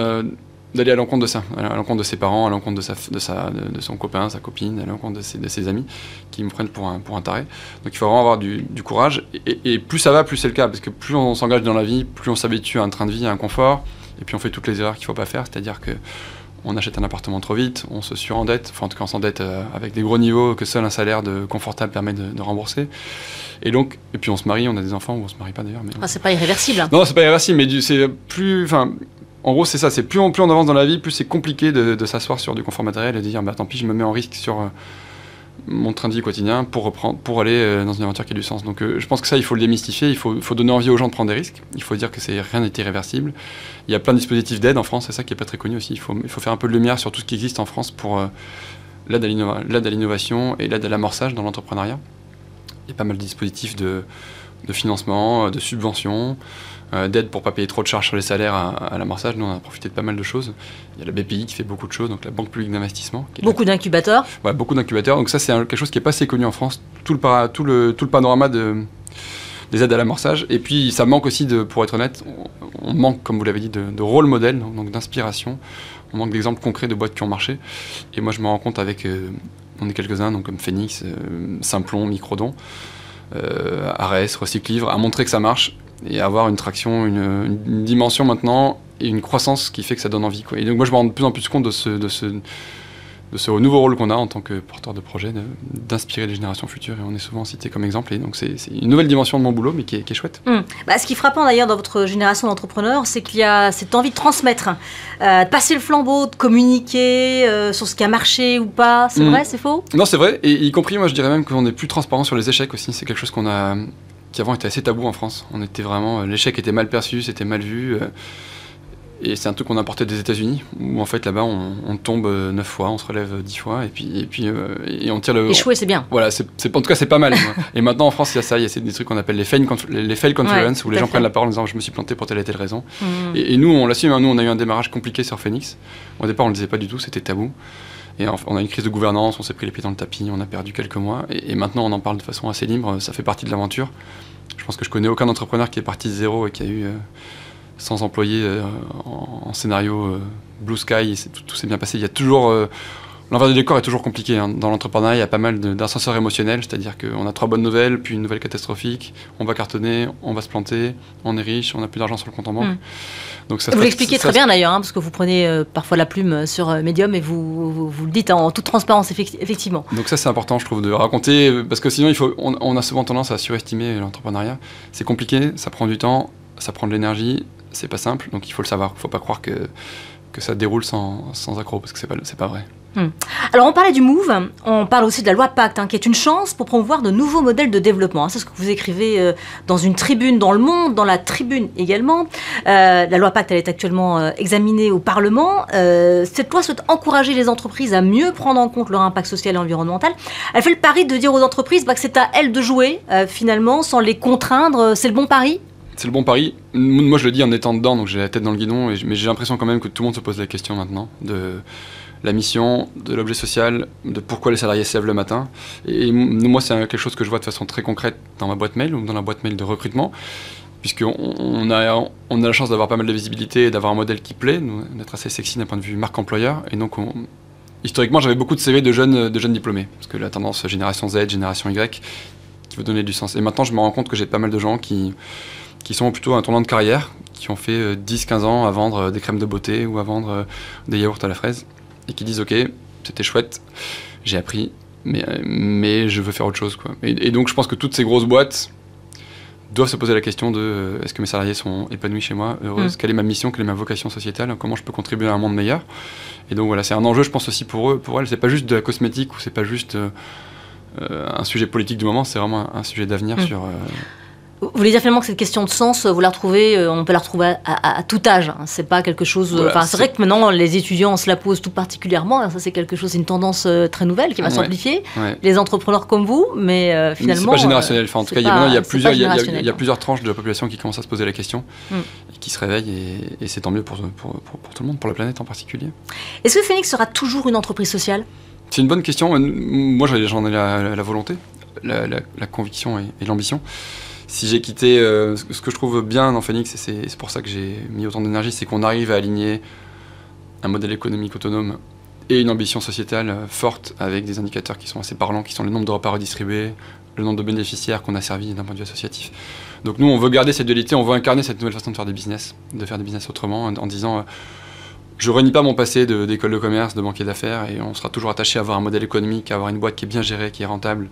d'aller à l'encontre de ça, à l'encontre de ses parents, à l'encontre de son copain, sa copine, à l'encontre de ses amis qui me prennent pour un taré. Donc il faut vraiment avoir du courage. Et plus ça va, plus c'est le cas, parce que plus on s'engage dans la vie, plus on s'habitue à un train de vie, à un confort, et puis on fait toutes les erreurs qu'il ne faut pas faire, c'est-à-dire qu'on achète un appartement trop vite, on se surendette, enfin en tout cas on s'endette avec des gros niveaux que seul un salaire confortable permet de rembourser. Et puis on se marie, on a des enfants, ou on se marie pas d'ailleurs. Mais... c'est pas irréversible. Non, c'est pas irréversible, mais c'est plus... En gros, c'est ça, c'est plus on avance dans la vie, plus c'est compliqué de s'asseoir sur du confort matériel et de dire tant pis, je me mets en risque sur mon train de vie quotidien pour aller dans une aventure qui a du sens. Donc je pense que ça, il faut le démystifier, il faut donner envie aux gens de prendre des risques, il faut dire que rien n'est irréversible. Il y a plein de dispositifs d'aide en France, c'est ça qui n'est pas très connu aussi. Il faut faire un peu de lumière sur tout ce qui existe en France pour l'aide à l'innovation et l'aide à l'amorçage dans l'entrepreneuriat. Il y a pas mal de dispositifs de financement, de subventions, d'aide pour ne pas payer trop de charges sur les salaires à l'amorçage. Nous, on a profité de pas mal de choses. Il y a la BPI qui fait beaucoup de choses, donc la Banque publique d'investissement. Beaucoup d'incubateurs. Ouais, beaucoup d'incubateurs. Donc ça, c'est quelque chose qui n'est pas assez connu en France. Tout le panorama des aides à l'amorçage. Et puis, ça manque aussi, pour être honnête, on manque, comme vous l'avez dit, de rôle modèle, donc d'inspiration. On manque d'exemples concrets de boîtes qui ont marché. Et moi, je me rends compte avec... on est quelques-uns, donc comme Phoenix, Simplon, Microdon, Ares, Recyclivre, à montrer que ça marche et à avoir une traction, une dimension maintenant et une croissance qui fait que ça donne envie, quoi. Et donc moi je me rends de plus en plus compte de ce nouveau rôle qu'on a en tant que porteur de projet, d'inspirer les générations futures, et on est souvent cité comme exemple, et donc c'est une nouvelle dimension de mon boulot, mais qui est chouette. Ce qui est frappant d'ailleurs dans votre génération d'entrepreneurs, c'est qu'il y a cette envie de transmettre, de passer le flambeau, de communiquer sur ce qui a marché ou pas. C'est vrai, c'est faux? Non, c'est vrai, et y compris, moi je dirais même qu'on est plus transparent sur les échecs aussi. C'est quelque chose qui avant était assez tabou en France. On était vraiment, l'échec était mal perçu, c'était mal vu. Et c'est un truc qu'on importait des États-Unis, où en fait là-bas on tombe 9 fois, on se relève 10 fois, et on tire le. Échouer, c'est bien. Voilà, en tout cas c'est pas mal. Et maintenant en France il y a ça, il y a des trucs qu'on appelle les fail conference, où les gens prennent la parole en disant je me suis planté pour telle et telle raison. Et nous on l'assume, hein, nous on a eu un démarrage compliqué sur Phoenix. Au départ on le disait pas du tout, c'était tabou. Et on a une crise de gouvernance, on s'est pris les pieds dans le tapis, on a perdu quelques mois, et maintenant on en parle de façon assez libre, ça fait partie de l'aventure. Je pense que je connais aucun entrepreneur qui est parti de zéro et qui a eu 100 employés en scénario Blue Sky, et tout s'est bien passé. Il y a toujours... l'envers du décor est toujours compliqué, hein. Dans l'entrepreneuriat, il y a pas mal d'ascenseurs émotionnels, c'est-à-dire qu'on a 3 bonnes nouvelles, puis une nouvelle catastrophique, on va cartonner, on va se planter, on est riche, on n'a plus d'argent sur le compte en banque. Donc vous l'expliquez très bien d'ailleurs, hein, parce que vous prenez parfois la plume sur Medium et vous le dites en toute transparence, effectivement. Donc ça c'est important, je trouve, de raconter, parce que sinon on a souvent tendance à surestimer l'entrepreneuriat. C'est compliqué, ça prend du temps, ça prend de l'énergie, c'est pas simple, donc il faut le savoir. Il faut pas croire que ça déroule sans accroc, parce que c'est pas vrai. Alors on parlait du Move, on parle aussi de la loi Pacte, hein, qui est une chance pour promouvoir de nouveaux modèles de développement, hein. C'est ce que vous écrivez dans une tribune dans Le Monde, dans la Tribune également. La loi Pacte, elle est actuellement examinée au Parlement. Cette loi souhaite encourager les entreprises à mieux prendre en compte leur impact social et environnemental. Elle fait le pari de dire aux entreprises que c'est à elles de jouer, finalement, sans les contraindre. C'est le bon pari ? C'est le bon pari. Moi je le dis en étant dedans, donc j'ai la tête dans le guidon, mais j'ai l'impression quand même que tout le monde se pose la question maintenant de la mission, de l'objet social, de pourquoi les salariés se lèvent le matin. Et moi c'est quelque chose que je vois de façon très concrète dans ma boîte mail, ou dans la boîte mail de recrutement, puisqu'on a la chance d'avoir pas mal de visibilité et d'avoir un modèle qui plaît, d'être assez sexy d'un point de vue marque employeur, et donc historiquement j'avais beaucoup de CV de jeunes diplômés, parce que la tendance génération Z, génération Y, qui veut donner du sens. Et maintenant je me rends compte que j'ai pas mal de gens qui sont plutôt à un tournant de carrière, qui ont fait 10-15 ans à vendre des crèmes de beauté ou à vendre des yaourts à la fraise, et qui disent ok, c'était chouette, j'ai appris, mais je veux faire autre chose, quoi. Et donc je pense que toutes ces grosses boîtes doivent se poser la question de est-ce que mes salariés sont épanouis chez moi, heureux, quelle est ma mission, quelle est ma vocation sociétale, comment je peux contribuer à un monde meilleur. Et donc voilà, c'est un enjeu je pense aussi pour elles, c'est pas juste de la cosmétique, ou c'est pas juste un sujet politique du moment, c'est vraiment un sujet d'avenir sur... Vous voulez dire finalement que cette question de sens, vous la retrouvez, on peut la retrouver à tout âge, hein. C'est pas quelque chose... Voilà, c'est vrai que maintenant, les étudiants se la posent tout particulièrement. Ça, c'est quelque chose, c'est une tendance très nouvelle qui va s'amplifier. Ouais. Les entrepreneurs comme vous, mais finalement... C'est pas générationnel. Enfin, en tout cas, il y a plusieurs tranches de la population qui commencent à se poser la question, et qui se réveillent, et c'est tant mieux pour tout le monde, pour la planète en particulier. Est-ce que Phoenix sera toujours une entreprise sociale ? C'est une bonne question. Moi, j'en ai la volonté, la conviction et l'ambition. Si j'ai quitté, ce que je trouve bien dans Phoenix, et c'est pour ça que j'ai mis autant d'énergie, c'est qu'on arrive à aligner un modèle économique autonome et une ambition sociétale forte, avec des indicateurs qui sont assez parlants, qui sont le nombre de repas redistribués, le nombre de bénéficiaires qu'on a servis d'un point de vue associatif. Donc nous, on veut garder cette dualité, on veut incarner cette nouvelle façon de faire des business autrement, en disant je renie pas mon passé d'école de commerce, de banquier d'affaires, et on sera toujours attaché à avoir un modèle économique, à avoir une boîte qui est bien gérée, qui est rentable.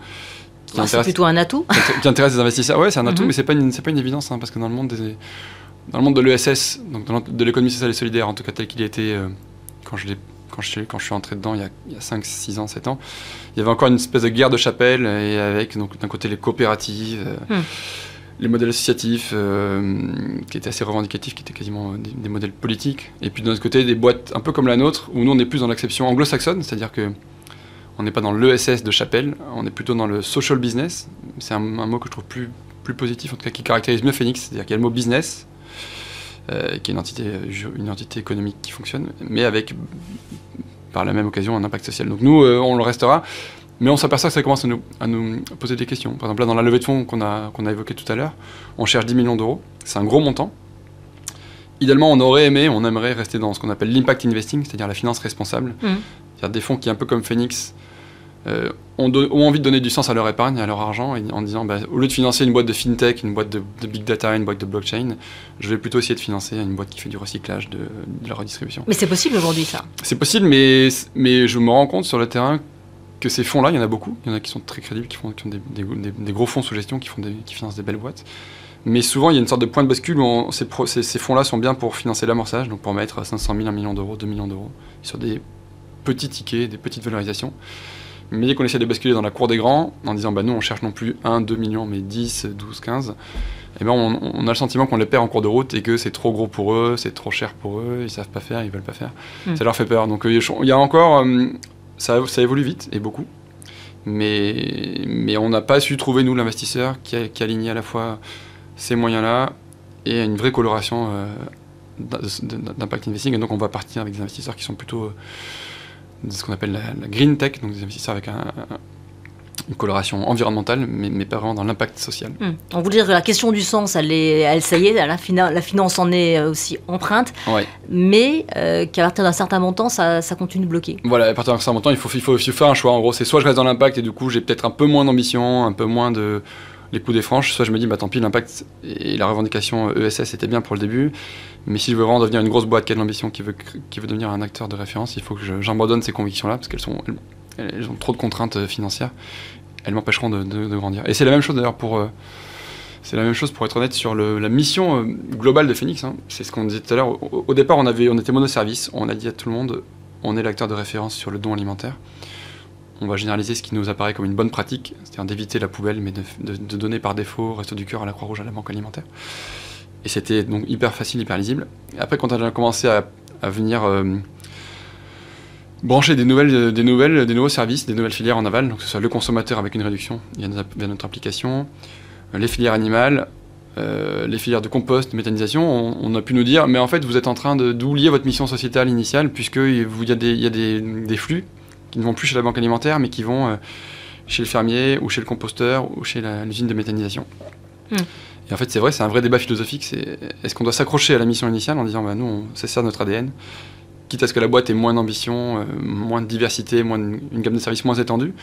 C'est plutôt un atout. Qui intéresse les investisseurs. Ouais, c'est un atout, mais c'est pas une évidence, hein, parce que dans le monde de l'ESS, donc de l'économie sociale et solidaire, en tout cas tel qu'il était quand je suis entré dedans il y a 5, 6 ans, 7 ans, il y avait encore une espèce de guerre de chapelle, et avec donc d'un côté les coopératives, les modèles associatifs qui étaient assez revendicatifs, qui étaient quasiment des modèles politiques, et puis de l'autre côté des boîtes un peu comme la nôtre, où nous on est plus dans l'acception anglo-saxonne, c'est-à-dire que On n'est pas dans l'ESS de Chapelle, on est plutôt dans le social business. C'est un mot que je trouve plus positif, en tout cas qui caractérise mieux Phoenix. C'est-à-dire qu'il y a le mot business, qui est une entité économique qui fonctionne, mais avec, par la même occasion, un impact social. Donc nous, on le restera, mais on s'aperçoit que ça commence à nous poser des questions. Par exemple, là, dans la levée de fonds qu'on a évoquée tout à l'heure, on cherche 10 millions d'euros. C'est un gros montant. Idéalement, on aimerait rester dans ce qu'on appelle l'impact investing, c'est-à-dire la finance responsable. C'est-à-dire des fonds qui, un peu comme Phoenix, ont envie de donner du sens à leur épargne, à leur argent, en disant, au lieu de financer une boîte de fintech, une boîte de big data, une boîte de blockchain, je vais plutôt essayer de financer une boîte qui fait du recyclage, de la redistribution. Mais c'est possible aujourd'hui, ça? C'est possible, mais je me rends compte sur le terrain que ces fonds-là, il y en a beaucoup. Il y en a qui sont très crédibles, qui ont des gros fonds sous gestion, qui financent des belles boîtes. Mais souvent, il y a une sorte de point de bascule où ces fonds-là sont bien pour financer l'amorçage, donc pour mettre 500 000, 1 million d'euros, 2 millions d'euros sur des petits tickets, des petites valorisations. Mais dès qu'on essaie de basculer dans la cour des grands, en disant nous on cherche non plus 1, 2 millions, mais 10, 12, 15, et on a le sentiment qu'on les perd en cours de route et que c'est trop gros pour eux, c'est trop cher pour eux, ils savent pas faire, ils veulent pas faire. Ça leur fait peur. Donc il y a encore, ça évolue vite et beaucoup, mais on n'a pas su trouver, nous, l'investisseur qui alignait à la fois ces moyens-là et une vraie coloration d'impact investing. Et donc on va partir avec des investisseurs qui sont plutôt de ce qu'on appelle la green tech, donc des investisseurs avec une coloration environnementale, mais pas vraiment dans l'impact social. On vous dit que la question du sens, ça y est, la finance en est aussi empreinte, mais qu'à partir d'un certain montant, ça continue de bloquer. Voilà, à partir d'un certain montant, il faut faire un choix. En gros, c'est soit je reste dans l'impact et du coup j'ai peut-être un peu moins d'ambition, un peu moins de les coups des franches, soit je me dis tant pis, l'impact et la revendication ESS était bien pour le début, mais si je veux vraiment devenir une grosse boîte qui a de l'ambition, qui veut devenir un acteur de référence, il faut que j'abandonne ces convictions-là, parce qu'elles ont trop de contraintes financières, elles m'empêcheront de grandir. Et c'est la même chose d'ailleurs pour être honnête sur la mission globale de Phoenix. C'est ce qu'on disait tout à l'heure. Au départ, on était monoservice, on a dit à tout le monde, on est l'acteur de référence sur le don alimentaire. On va généraliser ce qui nous apparaît comme une bonne pratique, c'est-à-dire d'éviter la poubelle, mais de donner par défaut Resto du Cœur à la Croix-Rouge, à la Banque alimentaire. Et c'était donc hyper facile, hyper lisible. Et après, quand on a commencé à venir brancher des nouveaux services, des nouvelles filières en aval, donc que ce soit le consommateur avec une réduction via notre application, les filières animales, les filières de compost, de méthanisation, on a pu nous dire, mais en fait, vous êtes en train d'oublier votre mission sociétale initiale, puisqu'il y a des flux qui ne vont plus chez la banque alimentaire, mais qui vont chez le fermier, ou chez le composteur, ou chez l'usine de méthanisation. Et en fait, c'est vrai, c'est un vrai débat philosophique, est-ce qu'on doit s'accrocher à la mission initiale en disant, nous, c'est ça notre ADN, quitte à ce que la boîte ait moins d'ambition, moins de diversité, une gamme de services moins étendue,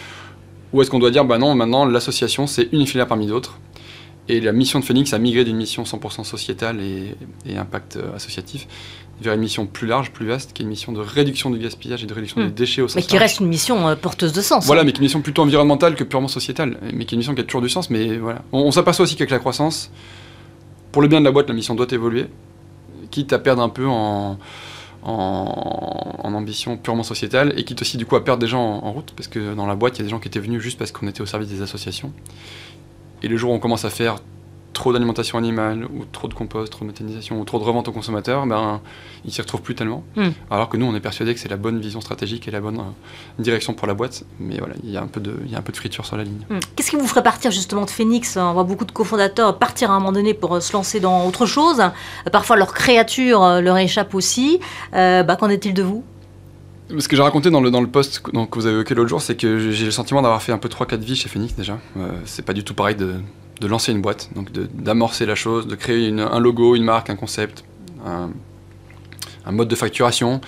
ou est-ce qu'on doit dire, non, maintenant, l'association, c'est une filière parmi d'autres, et la mission de Phoenix a migré d'une mission 100% sociétale et impact associatif vers une mission plus large, plus vaste, qui est une mission de réduction du gaspillage et de réduction des déchets au sens large. Mais qui reste une mission porteuse de sens. Voilà, mais qui est une mission plutôt environnementale que purement sociétale, mais qui est une mission qui a toujours du sens, mais voilà. On s'aperçoit aussi qu'avec la croissance, pour le bien de la boîte, la mission doit évoluer, quitte à perdre un peu en ambition purement sociétale, et quitte aussi du coup à perdre des gens en route, parce que dans la boîte, il y a des gens qui étaient venus juste parce qu'on était au service des associations. Et le jour où on commence à faire trop d'alimentation animale, ou trop de compost, trop de méthanisation, ou trop de revente aux consommateurs, ils s'y retrouvent plus tellement. Alors que nous, on est persuadés que c'est la bonne vision stratégique et la bonne direction pour la boîte. Mais voilà, il y a un peu de friture sur la ligne. Qu'est-ce qui vous ferait partir justement de Phoenix? On voit beaucoup de cofondateurs partir à un moment donné pour se lancer dans autre chose. Parfois, leur créature leur échappe aussi. Qu'en est-il de vous? Ce que j'ai raconté dans le post que vous avez évoqué l'autre jour, c'est que j'ai le sentiment d'avoir fait un peu 3-4 vies chez Phoenix déjà. C'est pas du tout pareil de lancer une boîte, donc d'amorcer la chose, de créer un logo, une marque, un concept, un mode de facturation,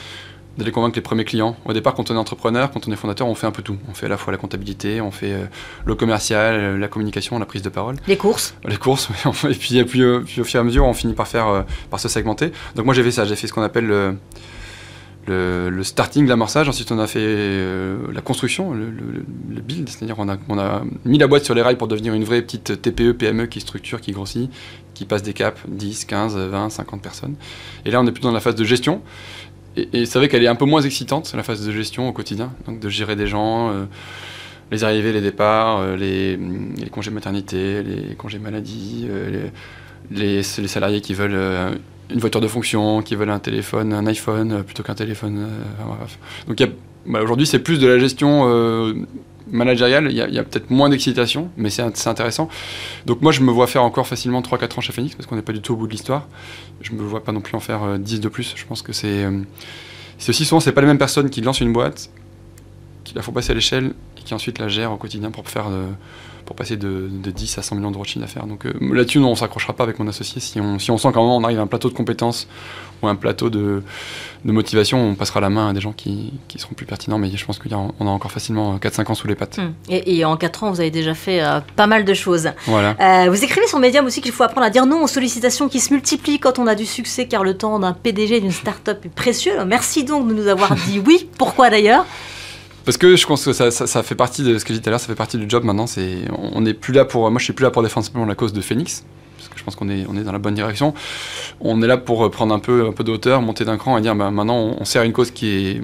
d'aller convaincre les premiers clients. Au départ, quand on est entrepreneur, quand on est fondateur, on fait un peu tout. On fait à la fois la comptabilité, on fait le commercial, la communication, la prise de parole. Les courses. Les courses, et puis au fur et à mesure, on finit par se segmenter. Donc moi j'ai fait ça, j'ai fait ce qu'on appelle le starting, l'amorçage. Ensuite on a fait la construction, le build, c'est-à-dire on a mis la boîte sur les rails pour devenir une vraie petite TPE, PME qui structure, qui grossit, qui passe des caps, 10, 15, 20, 50 personnes. Et là on est plutôt dans la phase de gestion, et c'est vrai qu'elle est un peu moins excitante, la phase de gestion au quotidien, donc de gérer des gens, les arrivées, les départs, les congés maternité, les congés maladie, les salariés qui veulent une voiture de fonction, qui veulent un téléphone, un iPhone plutôt qu'un téléphone. Bref. Donc il aujourd'hui, c'est plus de la gestion managériale. Il y a peut-être moins d'excitation, mais c'est intéressant. Donc moi, je me vois faire encore facilement 3-4 ans chez Phoenix, parce qu'on n'est pas du tout au bout de l'histoire. Je me vois pas non plus en faire 10 de plus. Je pense que c'est aussi souvent, c'est pas les mêmes personnes qui lancent une boîte, qui la font passer à l'échelle et qui ensuite la gèrent au quotidien pour passer de 10 à 100 millions d'euros de chiffre d'affaires. Donc là-dessus, on ne s'accrochera pas avec mon associé. Si on sent qu'à un moment on arrive à un plateau de compétences ou un plateau de motivation, on passera la main à des gens qui seront plus pertinents. Mais je pense qu'on a encore facilement 4-5 ans sous les pattes. Et en 4 ans, vous avez déjà fait pas mal de choses. Voilà. Vous écrivez sur Medium aussi qu'il faut apprendre à dire non aux sollicitations qui se multiplient quand on a du succès, car le temps d'un PDG d'une start-up est précieux. Merci donc de nous avoir dit oui. Pourquoi d'ailleurs ? Parce que je pense que ça fait partie de ce que j'ai dit tout à l'heure, ça fait partie du job maintenant. On n'est plus là pour. Moi, je suis plus là pour défendre simplement la cause de Phoenix, parce que je pense qu'on est dans la bonne direction. On est là pour prendre un peu de hauteur, monter d'un cran et dire maintenant on sert une cause qui est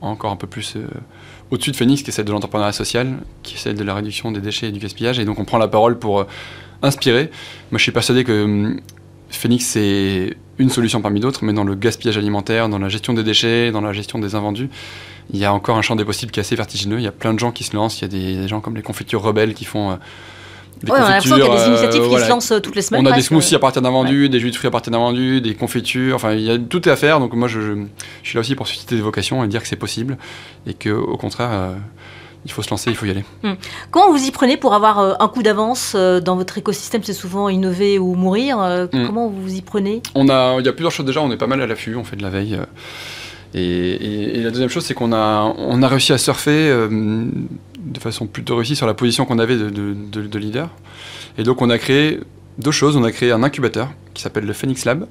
encore un peu plus au-dessus de Phoenix, qui est celle de l'entrepreneuriat social, qui est celle de la réduction des déchets et du gaspillage. Et donc on prend la parole pour inspirer. Moi, je suis persuadé que Phoenix, c'est une solution parmi d'autres, mais dans le gaspillage alimentaire, dans la gestion des déchets, dans la gestion des invendus, il y a encore un champ des possibles qui est assez vertigineux. Il y a plein de gens qui se lancent. Il y a des gens comme les confitures rebelles qui font des confitures. On a l'impression qu'il y a des initiatives qui se lancent toutes les semaines. On a des smoothies à partir d'invendus, des jus de fruits à partir d'invendus, des confitures. Enfin, tout est à faire. Donc moi, je suis là aussi pour susciter des vocations et dire que c'est possible et qu'au contraire, il faut se lancer, il faut y aller. Comment vous y prenez pour avoir un coup d'avance dans votre écosystème? C'est souvent innover ou mourir. Comment vous y prenez? Il y a plusieurs choses déjà. On est pas mal à l'affût, on fait de la veille. Et la deuxième chose, c'est qu'on a réussi à surfer de façon plutôt réussie sur la position qu'on avait de leader. Et donc on a créé 2 choses. On a créé un incubateur qui s'appelle le Phoenix Lab,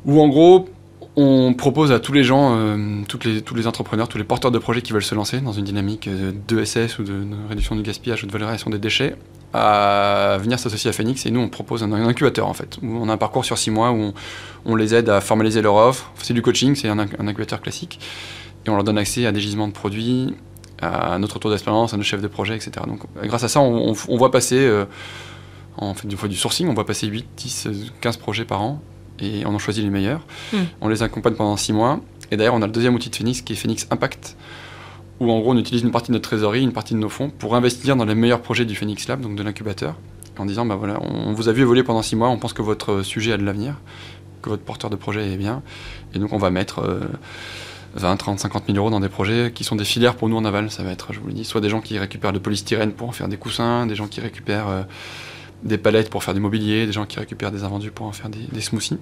où en gros, on propose à tous les gens, tous les entrepreneurs, tous les porteurs de projets qui veulent se lancer dans une dynamique de ESS ou de réduction du gaspillage ou de valorisation des déchets, à venir s'associer à Phoenix. Et nous, on propose un incubateur, en fait, où on a un parcours sur 6 mois, où on les aide à formaliser leur offre. C'est du coaching, c'est un incubateur classique. Et on leur donne accès à des gisements de produits, à notre retour d'expérience, à nos chefs de projet, etc. Donc, grâce à ça, on voit passer, on fait du sourcing, on voit passer 8, 10, 15 projets par an. Et on en choisit les meilleurs. On les accompagne pendant 6 mois. Et d'ailleurs, on a le deuxième outil de Phoenix, qui est Phoenix Impact, où en gros, on utilise une partie de notre trésorerie, une partie de nos fonds, pour investir dans les meilleurs projets du Phoenix Lab, donc de l'incubateur, en disant, voilà, on vous a vu évoluer pendant 6 mois, on pense que votre sujet a de l'avenir, que votre porteur de projet est bien, et donc on va mettre 20, 30, 50 000 euros dans des projets qui sont des filières pour nous en aval. Ça va être, je vous le dis, soit des gens qui récupèrent le polystyrène pour en faire des coussins, des gens qui récupèrent des palettes pour faire du mobilier, des gens qui récupèrent des invendus pour en faire des smoothies.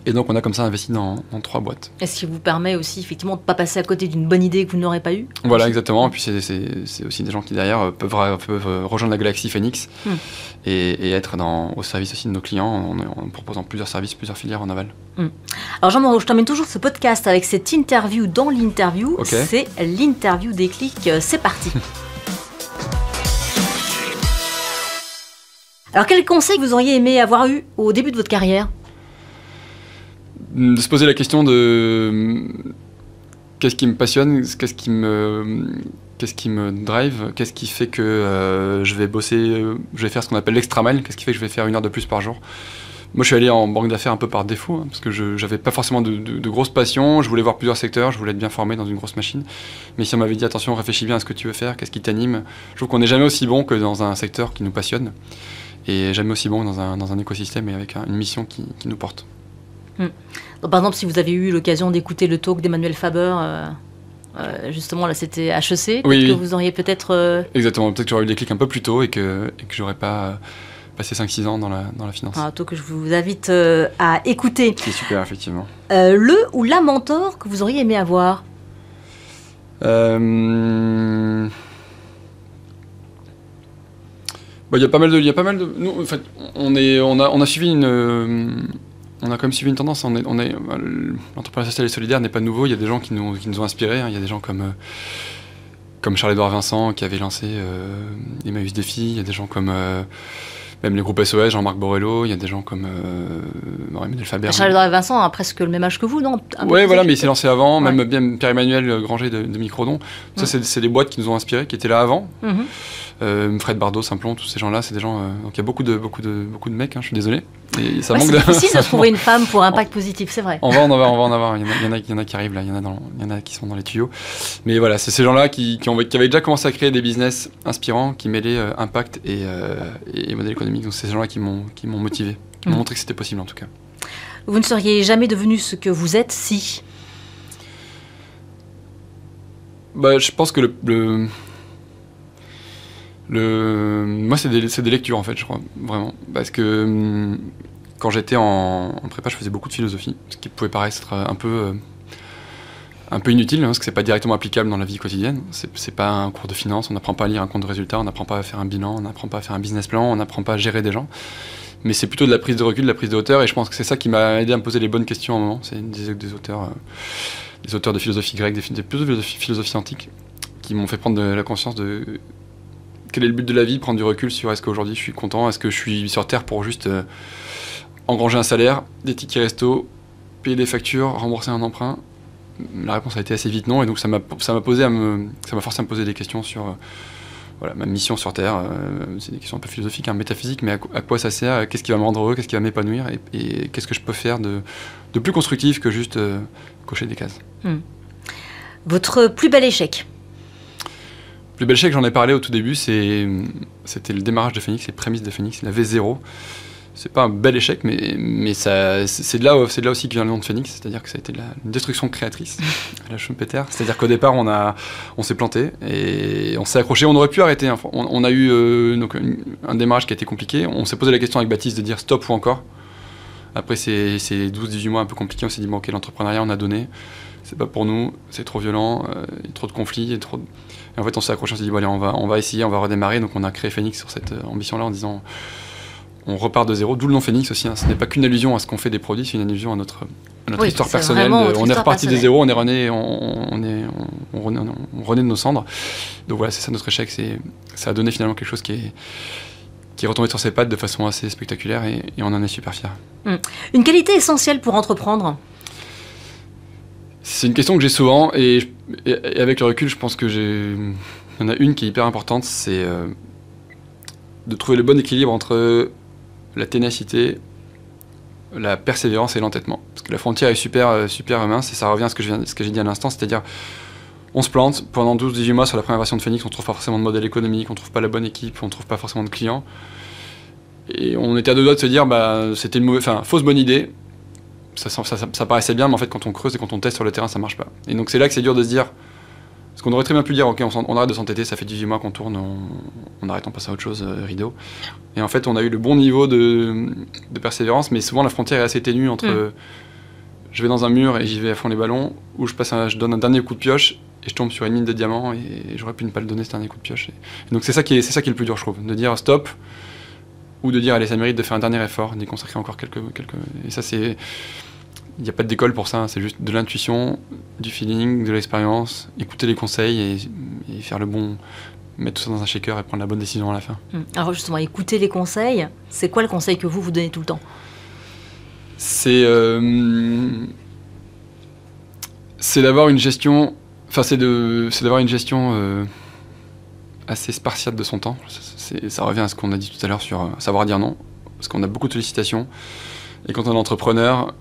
Et donc on a comme ça investi dans 3 boîtes. Est-ce qui vous permet aussi effectivement de ne pas passer à côté d'une bonne idée que vous n'aurez pas eue? Voilà, exactement. Et puis c'est aussi des gens qui derrière peuvent rejoindre la galaxie Phoenix et être au service aussi de nos clients en proposant plusieurs services, plusieurs filières en aval. Alors Jean-Moreau, je t'emmène toujours ce podcast avec cette interview dans l'interview. Okay. C'est l'interview déclic. C'est parti. Alors quel conseil vous auriez aimé avoir eu au début de votre carrière? De se poser la question de qu'est-ce qui me passionne, qu'est-ce qui me drive, qu'est-ce qui fait que je vais bosser, je vais faire ce qu'on appelle l'extra mile, qu'est-ce qui fait que je vais faire 1 heure de plus par jour. Moi, je suis allé en banque d'affaires un peu par défaut, parce que je n'avais pas forcément de grosses passions, je voulais voir plusieurs secteurs, je voulais être bien formé dans une grosse machine. Mais si on m'avait dit, attention, réfléchis bien à ce que tu veux faire, qu'est-ce qui t'anime, je trouve qu'on n'est jamais aussi bon que dans un secteur qui nous passionne, et jamais aussi bon dans un écosystème et avec une mission qui nous porte. Donc, par exemple, si vous avez eu l'occasion d'écouter le talk d'Emmanuel Faber, justement là c'était HEC, oui, que vous auriez peut-être... Exactement, peut-être que j'aurais eu des clics un peu plus tôt et que j'aurais pas passé 5-6 ans dans la finance. Un talk que je vous invite à écouter. C'est super, effectivement. Le ou la mentor que vous auriez aimé avoir? Il y a pas mal de nous, en fait, on a suivi on a quand même suivi une tendance. L'entrepreneuriat social et solidaire n'est pas nouveau. Il y a des gens qui nous ont inspirés. Il y a des gens comme Charles-Édouard Vincent qui avait lancé Emmaüs Défi. Il y a des gens comme Même les groupes SOS, Jean-Marc Borrello, il y a des gens comme Emmanuel Faber. Charles-Édouard Vincent a presque le même âge que vous, non? Oui, voilà, mais il s'est lancé avant, même bien Pierre-Emmanuel Granger de Microdon. Ça, c'est des boîtes qui nous ont inspirés, qui étaient là avant. Fred Bardot, Simplon, tous ces gens-là, c'est des gens... donc il y a beaucoup de mecs, hein, je suis désolé. Et ça manque c'est difficile de trouver une femme pour Impact Positif, c'est vrai. On va en avoir. Il y en a qui arrivent là, il y en a qui sont dans les tuyaux. Mais voilà, c'est ces gens-là qui avaient déjà commencé à créer des business inspirants, qui mêlaient impact et modèle économique. Donc c'est ces gens-là qui m'ont motivé, qui m'ont montré que c'était possible en tout cas. Vous ne seriez jamais devenu ce que vous êtes si... Je pense que moi, c'est des lectures, en fait, je crois, vraiment. Parce que quand j'étais en prépa, je faisais beaucoup de philosophie, ce qui pouvait paraître un peu inutile, hein, parce que c'est pas directement applicable dans la vie quotidienne. C'est pas un cours de finance, on n'apprend pas à lire un compte de résultat, on n'apprend pas à faire un bilan, on n'apprend pas à faire un business plan, on n'apprend pas à gérer des gens. Mais c'est plutôt de la prise de recul, de la prise de hauteur, et je pense que c'est ça qui m'a aidé à me poser les bonnes questions à un moment. C'est des auteurs de philosophie grecque, de philosophie antique, qui m'ont fait prendre la conscience de... Quel est le but de la vie? Prendre du recul sur est-ce qu'aujourd'hui je suis content, est-ce que je suis sur Terre pour juste engranger un salaire, des tickets resto, payer des factures, rembourser un emprunt? La réponse a été assez vite non, et donc ça m'a forcé à me poser des questions sur ma mission sur Terre. C'est des questions un peu philosophiques, métaphysiques, mais à quoi ça sert? Qu'est-ce qui va me rendre heureux? Qu'est-ce qui va m'épanouir? Et qu'est-ce que je peux faire de plus constructif que juste cocher des cases? Votre plus bel échec? Le plus bel échec, j'en ai parlé au tout début, c'était le démarrage de Phoenix, les prémices de Phoenix, la V0. C'est pas un bel échec, mais c'est de là aussi que vient le nom de Phoenix, c'est-à-dire que ça a été une destruction créatrice à la Schumpeter. C'est-à-dire qu'au départ, on s'est planté et on s'est accroché. On aurait pu arrêter. On a eu donc un démarrage qui a été compliqué. On s'est posé la question avec Baptiste de dire stop ou encore. Après ces 12-18 mois un peu compliqués, on s'est dit bon, ok, l'entrepreneuriat, on a donné. C'est pas pour nous, c'est trop violent, il y a trop de conflits, Et en fait, on s'est accroché, on s'est dit, bon, allez, on va essayer, on va redémarrer. Donc, on a créé Phoenix sur cette ambition-là en disant, on repart de zéro. D'où le nom Phoenix aussi. Hein. Ce n'est pas qu'une allusion à ce qu'on fait des produits, c'est une allusion à notre histoire personnelle. On est reparti de zéro, on est rené, on renaît de nos cendres. Donc voilà, c'est ça notre échec. Ça a donné finalement quelque chose qui est retombé sur ses pattes de façon assez spectaculaire et on en est super fiers. Une qualité essentielle pour entreprendre? C'est une question que j'ai souvent et avec le recul, je pense que il y en a une qui est hyper importante, c'est de trouver le bon équilibre entre la ténacité, la persévérance et l'entêtement. Parce que la frontière est super mince et ça revient à ce que j'ai dit à l'instant, c'est-à-dire on se plante pendant 12-18 mois sur la première version de Phoenix, on trouve pas forcément de modèle économique, on trouve pas la bonne équipe, on trouve pas forcément de clients. Et on était à deux doigts de se dire c'était une fausse bonne idée. Ça paraissait bien, mais en fait, quand on creuse et quand on teste sur le terrain, ça marche pas. Et donc, c'est là que c'est dur de se dire. Parce qu'on aurait très bien pu dire, ok, on arrête de s'entêter, ça fait 18 mois qu'on tourne, on arrête, on passe à autre chose, rideau. Et en fait, on a eu le bon niveau de persévérance, mais souvent la frontière est assez ténue entre je vais dans un mur et j'y vais à fond les ballons, ou je donne un dernier coup de pioche et je tombe sur une mine de diamants et j'aurais pu ne pas le donner ce dernier coup de pioche. Et donc, c'est ça qui est le plus dur, je trouve, de dire stop, ou de dire allez, ça mérite de faire un dernier effort, d'y consacrer encore quelques. Et ça, c'est. Il n'y a pas d'école pour ça, c'est juste de l'intuition, du feeling, de l'expérience, écouter les conseils et faire le bon, mettre tout ça dans un shaker et prendre la bonne décision à la fin. Alors justement, écouter les conseils, c'est quoi le conseil que vous donnez tout le temps? C'est d'avoir une gestion, c'est d'avoir une gestion assez spartiate de son temps. Ça revient à ce qu'on a dit tout à l'heure sur savoir dire non, parce qu'on a beaucoup de sollicitations et quand on est entrepreneur,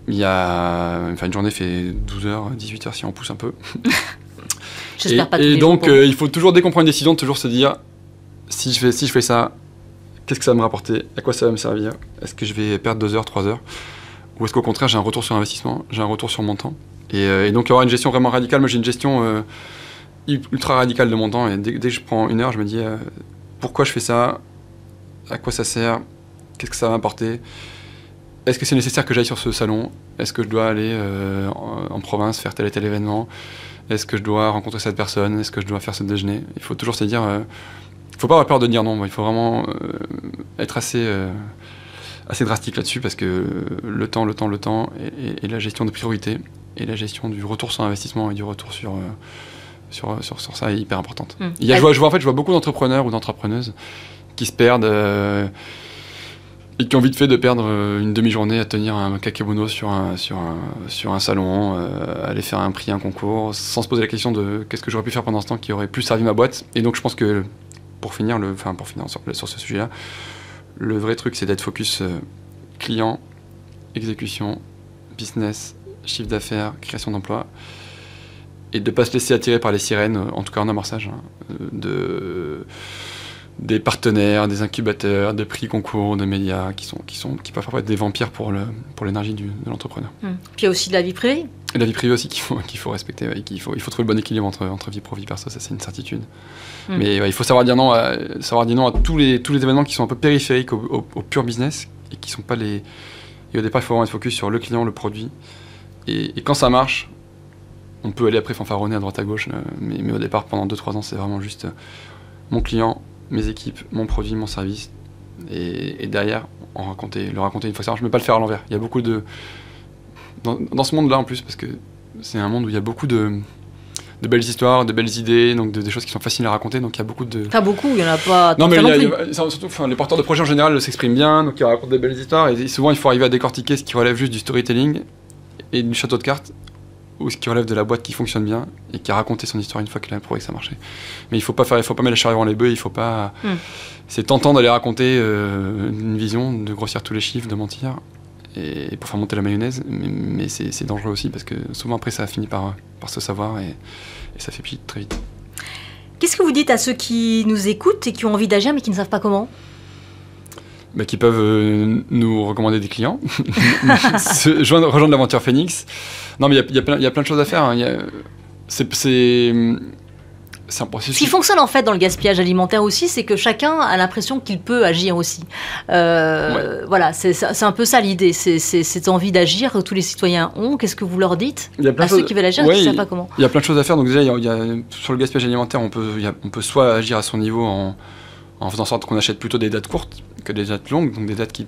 une journée fait 12 heures, 18 heures si on pousse un peu. J'espère pas tous les et donc, jours il faut toujours, dès qu'on prend une décision, toujours se dire si je fais ça, qu'est-ce que ça va me rapporter? À quoi ça va me servir? Est-ce que je vais perdre 2 heures, 3 heures? Ou est-ce qu'au contraire, j'ai un retour sur investissement, j'ai un retour sur mon temps? Et donc, avoir une gestion vraiment radicale. Moi, j'ai une gestion ultra radicale de mon temps. Et dès que je prends 1 heure, je me dis pourquoi je fais ça? À quoi ça sert? Qu'est-ce que ça va m'apporter? Est-ce que c'est nécessaire que j'aille sur ce salon? Est-ce que je dois aller en province faire tel et tel événement? Est-ce que je dois rencontrer cette personne? Est-ce que je dois faire ce déjeuner? Il faut toujours se dire... il ne faut pas avoir peur de dire non. Il faut vraiment être assez drastique là-dessus parce que le temps et la gestion des priorités et la gestion du retour sur investissement et du retour sur ça est hyper importante. Je vois beaucoup d'entrepreneurs ou d'entrepreneuses qui se perdent et qui ont vite fait de perdre une demi-journée à tenir un kakemono sur un salon, aller faire un prix, un concours, sans se poser la question de qu'est-ce que j'aurais pu faire pendant ce temps qui aurait plus servi ma boîte. Et donc je pense que pour finir sur ce sujet-là, le vrai truc c'est d'être focus client, exécution, business, chiffre d'affaires, création d'emplois, et de ne pas se laisser attirer par les sirènes, en tout cas en amorçage, des partenaires, des incubateurs, des prix concours, des médias qui peuvent parfois être des vampires pour l'énergie de l'entrepreneur. Puis il y a aussi de la vie privée. Et la vie privée aussi qu'il faut respecter, il faut trouver le bon équilibre entre vie pro, vie perso, ça c'est une certitude. Mais il faut savoir dire non à tous les événements qui sont un peu périphériques au pur business et qui sont pas les... Et au départ, il faut vraiment être focus sur le client, le produit. Et quand ça marche, on peut aller après fanfaronner à droite à gauche, mais au départ, pendant 2-3 ans, c'est vraiment juste mon client, mes équipes, mon produit, mon service. Et derrière, le raconter une fois que ça marche. Je ne peux pas le faire à l'envers. Il y a beaucoup de... Dans ce monde-là, en plus, parce que c'est un monde où il y a beaucoup de belles histoires, de belles idées, donc des choses qui sont faciles à raconter, donc il y a beaucoup de... Pas beaucoup, il n'y en a pas... Non, mais surtout, les porteurs de projets en général s'expriment bien, donc ils racontent des belles histoires, et souvent il faut arriver à décortiquer ce qui relève juste du storytelling et du château de cartes, ou ce qui relève de la boîte qui fonctionne bien, et qui a raconté son histoire une fois qu'elle a prouvé que ça marchait. Mais il faut pas mettre la charrue avant les bœufs, il faut pas... C'est tentant d'aller raconter une vision, de grossir tous les chiffres, de mentir, et pour faire monter la mayonnaise, mais c'est dangereux aussi, parce que souvent après ça finit par se savoir, et ça fait pchit très vite. Qu'est-ce que vous dites à ceux qui nous écoutent et qui ont envie d'agir mais qui ne savent pas comment ? Qui peuvent nous recommander des clients, rejoindre l'aventure Phoenix. Non, mais il y a plein de choses à faire. Hein. C'est un processus. Ce qui fonctionne en fait dans le gaspillage alimentaire aussi, c'est que chacun a l'impression qu'il peut agir aussi. Voilà, c'est un peu ça l'idée, c'est cette envie d'agir que tous les citoyens ont. Qu'est-ce que vous leur dites à ceux qui veulent agir et qui ne savent pas comment ? Il y a plein de choses à faire. Donc déjà, sur le gaspillage alimentaire, on peut soit agir à son niveau en faisant en sorte qu'on achète plutôt des dates courtes que des dates longues, donc des dates qui,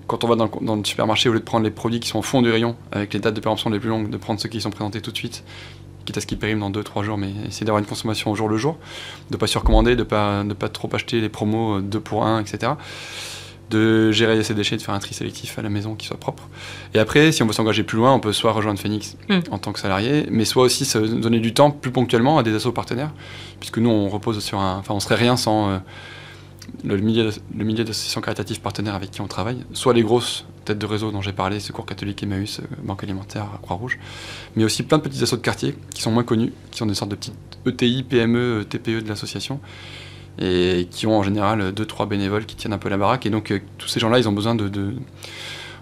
quand on va dans le supermarché, au lieu de prendre les produits qui sont au fond du rayon, avec les dates de péremption les plus longues, de prendre ceux qui sont présentés tout de suite, quitte à ce qu'ils périment dans 2-3 jours, mais essayer d'avoir une consommation au jour le jour, de ne pas surcommander, de ne pas trop acheter les promos 2 pour 1, etc. De gérer ses déchets, de faire un tri sélectif à la maison qui soit propre. Et après, si on veut s'engager plus loin, on peut soit rejoindre Phoenix en tant que salarié, mais soit aussi se donner du temps plus ponctuellement à des assos partenaires, puisque nous, on repose sur on serait rien sans le millier d'associations caritatives partenaires avec qui on travaille, soit les grosses têtes de réseau dont j'ai parlé, Secours catholique, Emmaüs, Banque alimentaire, Croix-Rouge, mais aussi plein de petits assos de quartier qui sont moins connus, qui sont des sortes de petites ETI, PME, TPE de l'association, et qui ont en général 2-3 bénévoles qui tiennent un peu la baraque. Et donc tous ces gens-là, ils ont besoin de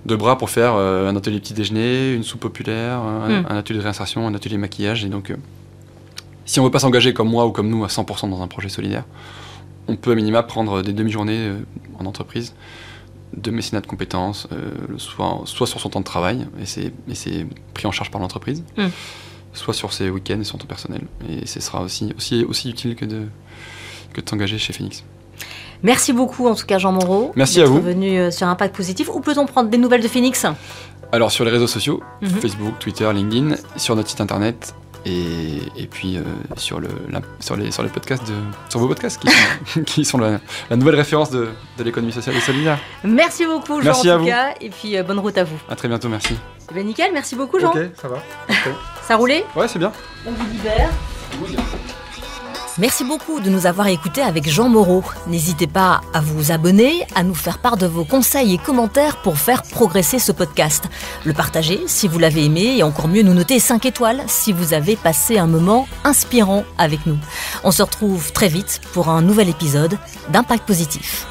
bras pour faire un atelier petit déjeuner, une soupe populaire, un atelier de réinsertion, un atelier maquillage. Et donc si on ne veut pas s'engager comme moi ou comme nous à 100% dans un projet solidaire, on peut à minima prendre des demi-journées en entreprise de mécénat de compétences, soit sur son temps de travail, et c'est pris en charge par l'entreprise, soit sur ses week-ends et son temps personnel. Et ce sera aussi utile que de s'engager chez Phoenix. Merci beaucoup en tout cas Jean Moreau. Merci à vous. D'être venu sur Impact Positif. Où peut-on prendre des nouvelles de Phoenix ? Alors sur les réseaux sociaux, Facebook, Twitter, LinkedIn, sur notre site internet, et puis sur les podcasts sur vos podcasts qui sont la nouvelle référence de l'économie sociale et solidaire. Merci beaucoup Jean, en tout cas, et puis bonne route à vous. À très bientôt, merci. Eh bien, nickel, merci beaucoup Jean. Ok, ça va. Okay. Ça a roulé ? Ouais, c'est bien. On vous libère. Merci beaucoup de nous avoir écoutés avec Jean Moreau. N'hésitez pas à vous abonner, à nous faire part de vos conseils et commentaires pour faire progresser ce podcast. Le partager si vous l'avez aimé et encore mieux nous noter 5 étoiles si vous avez passé un moment inspirant avec nous. On se retrouve très vite pour un nouvel épisode d'Impact Positif.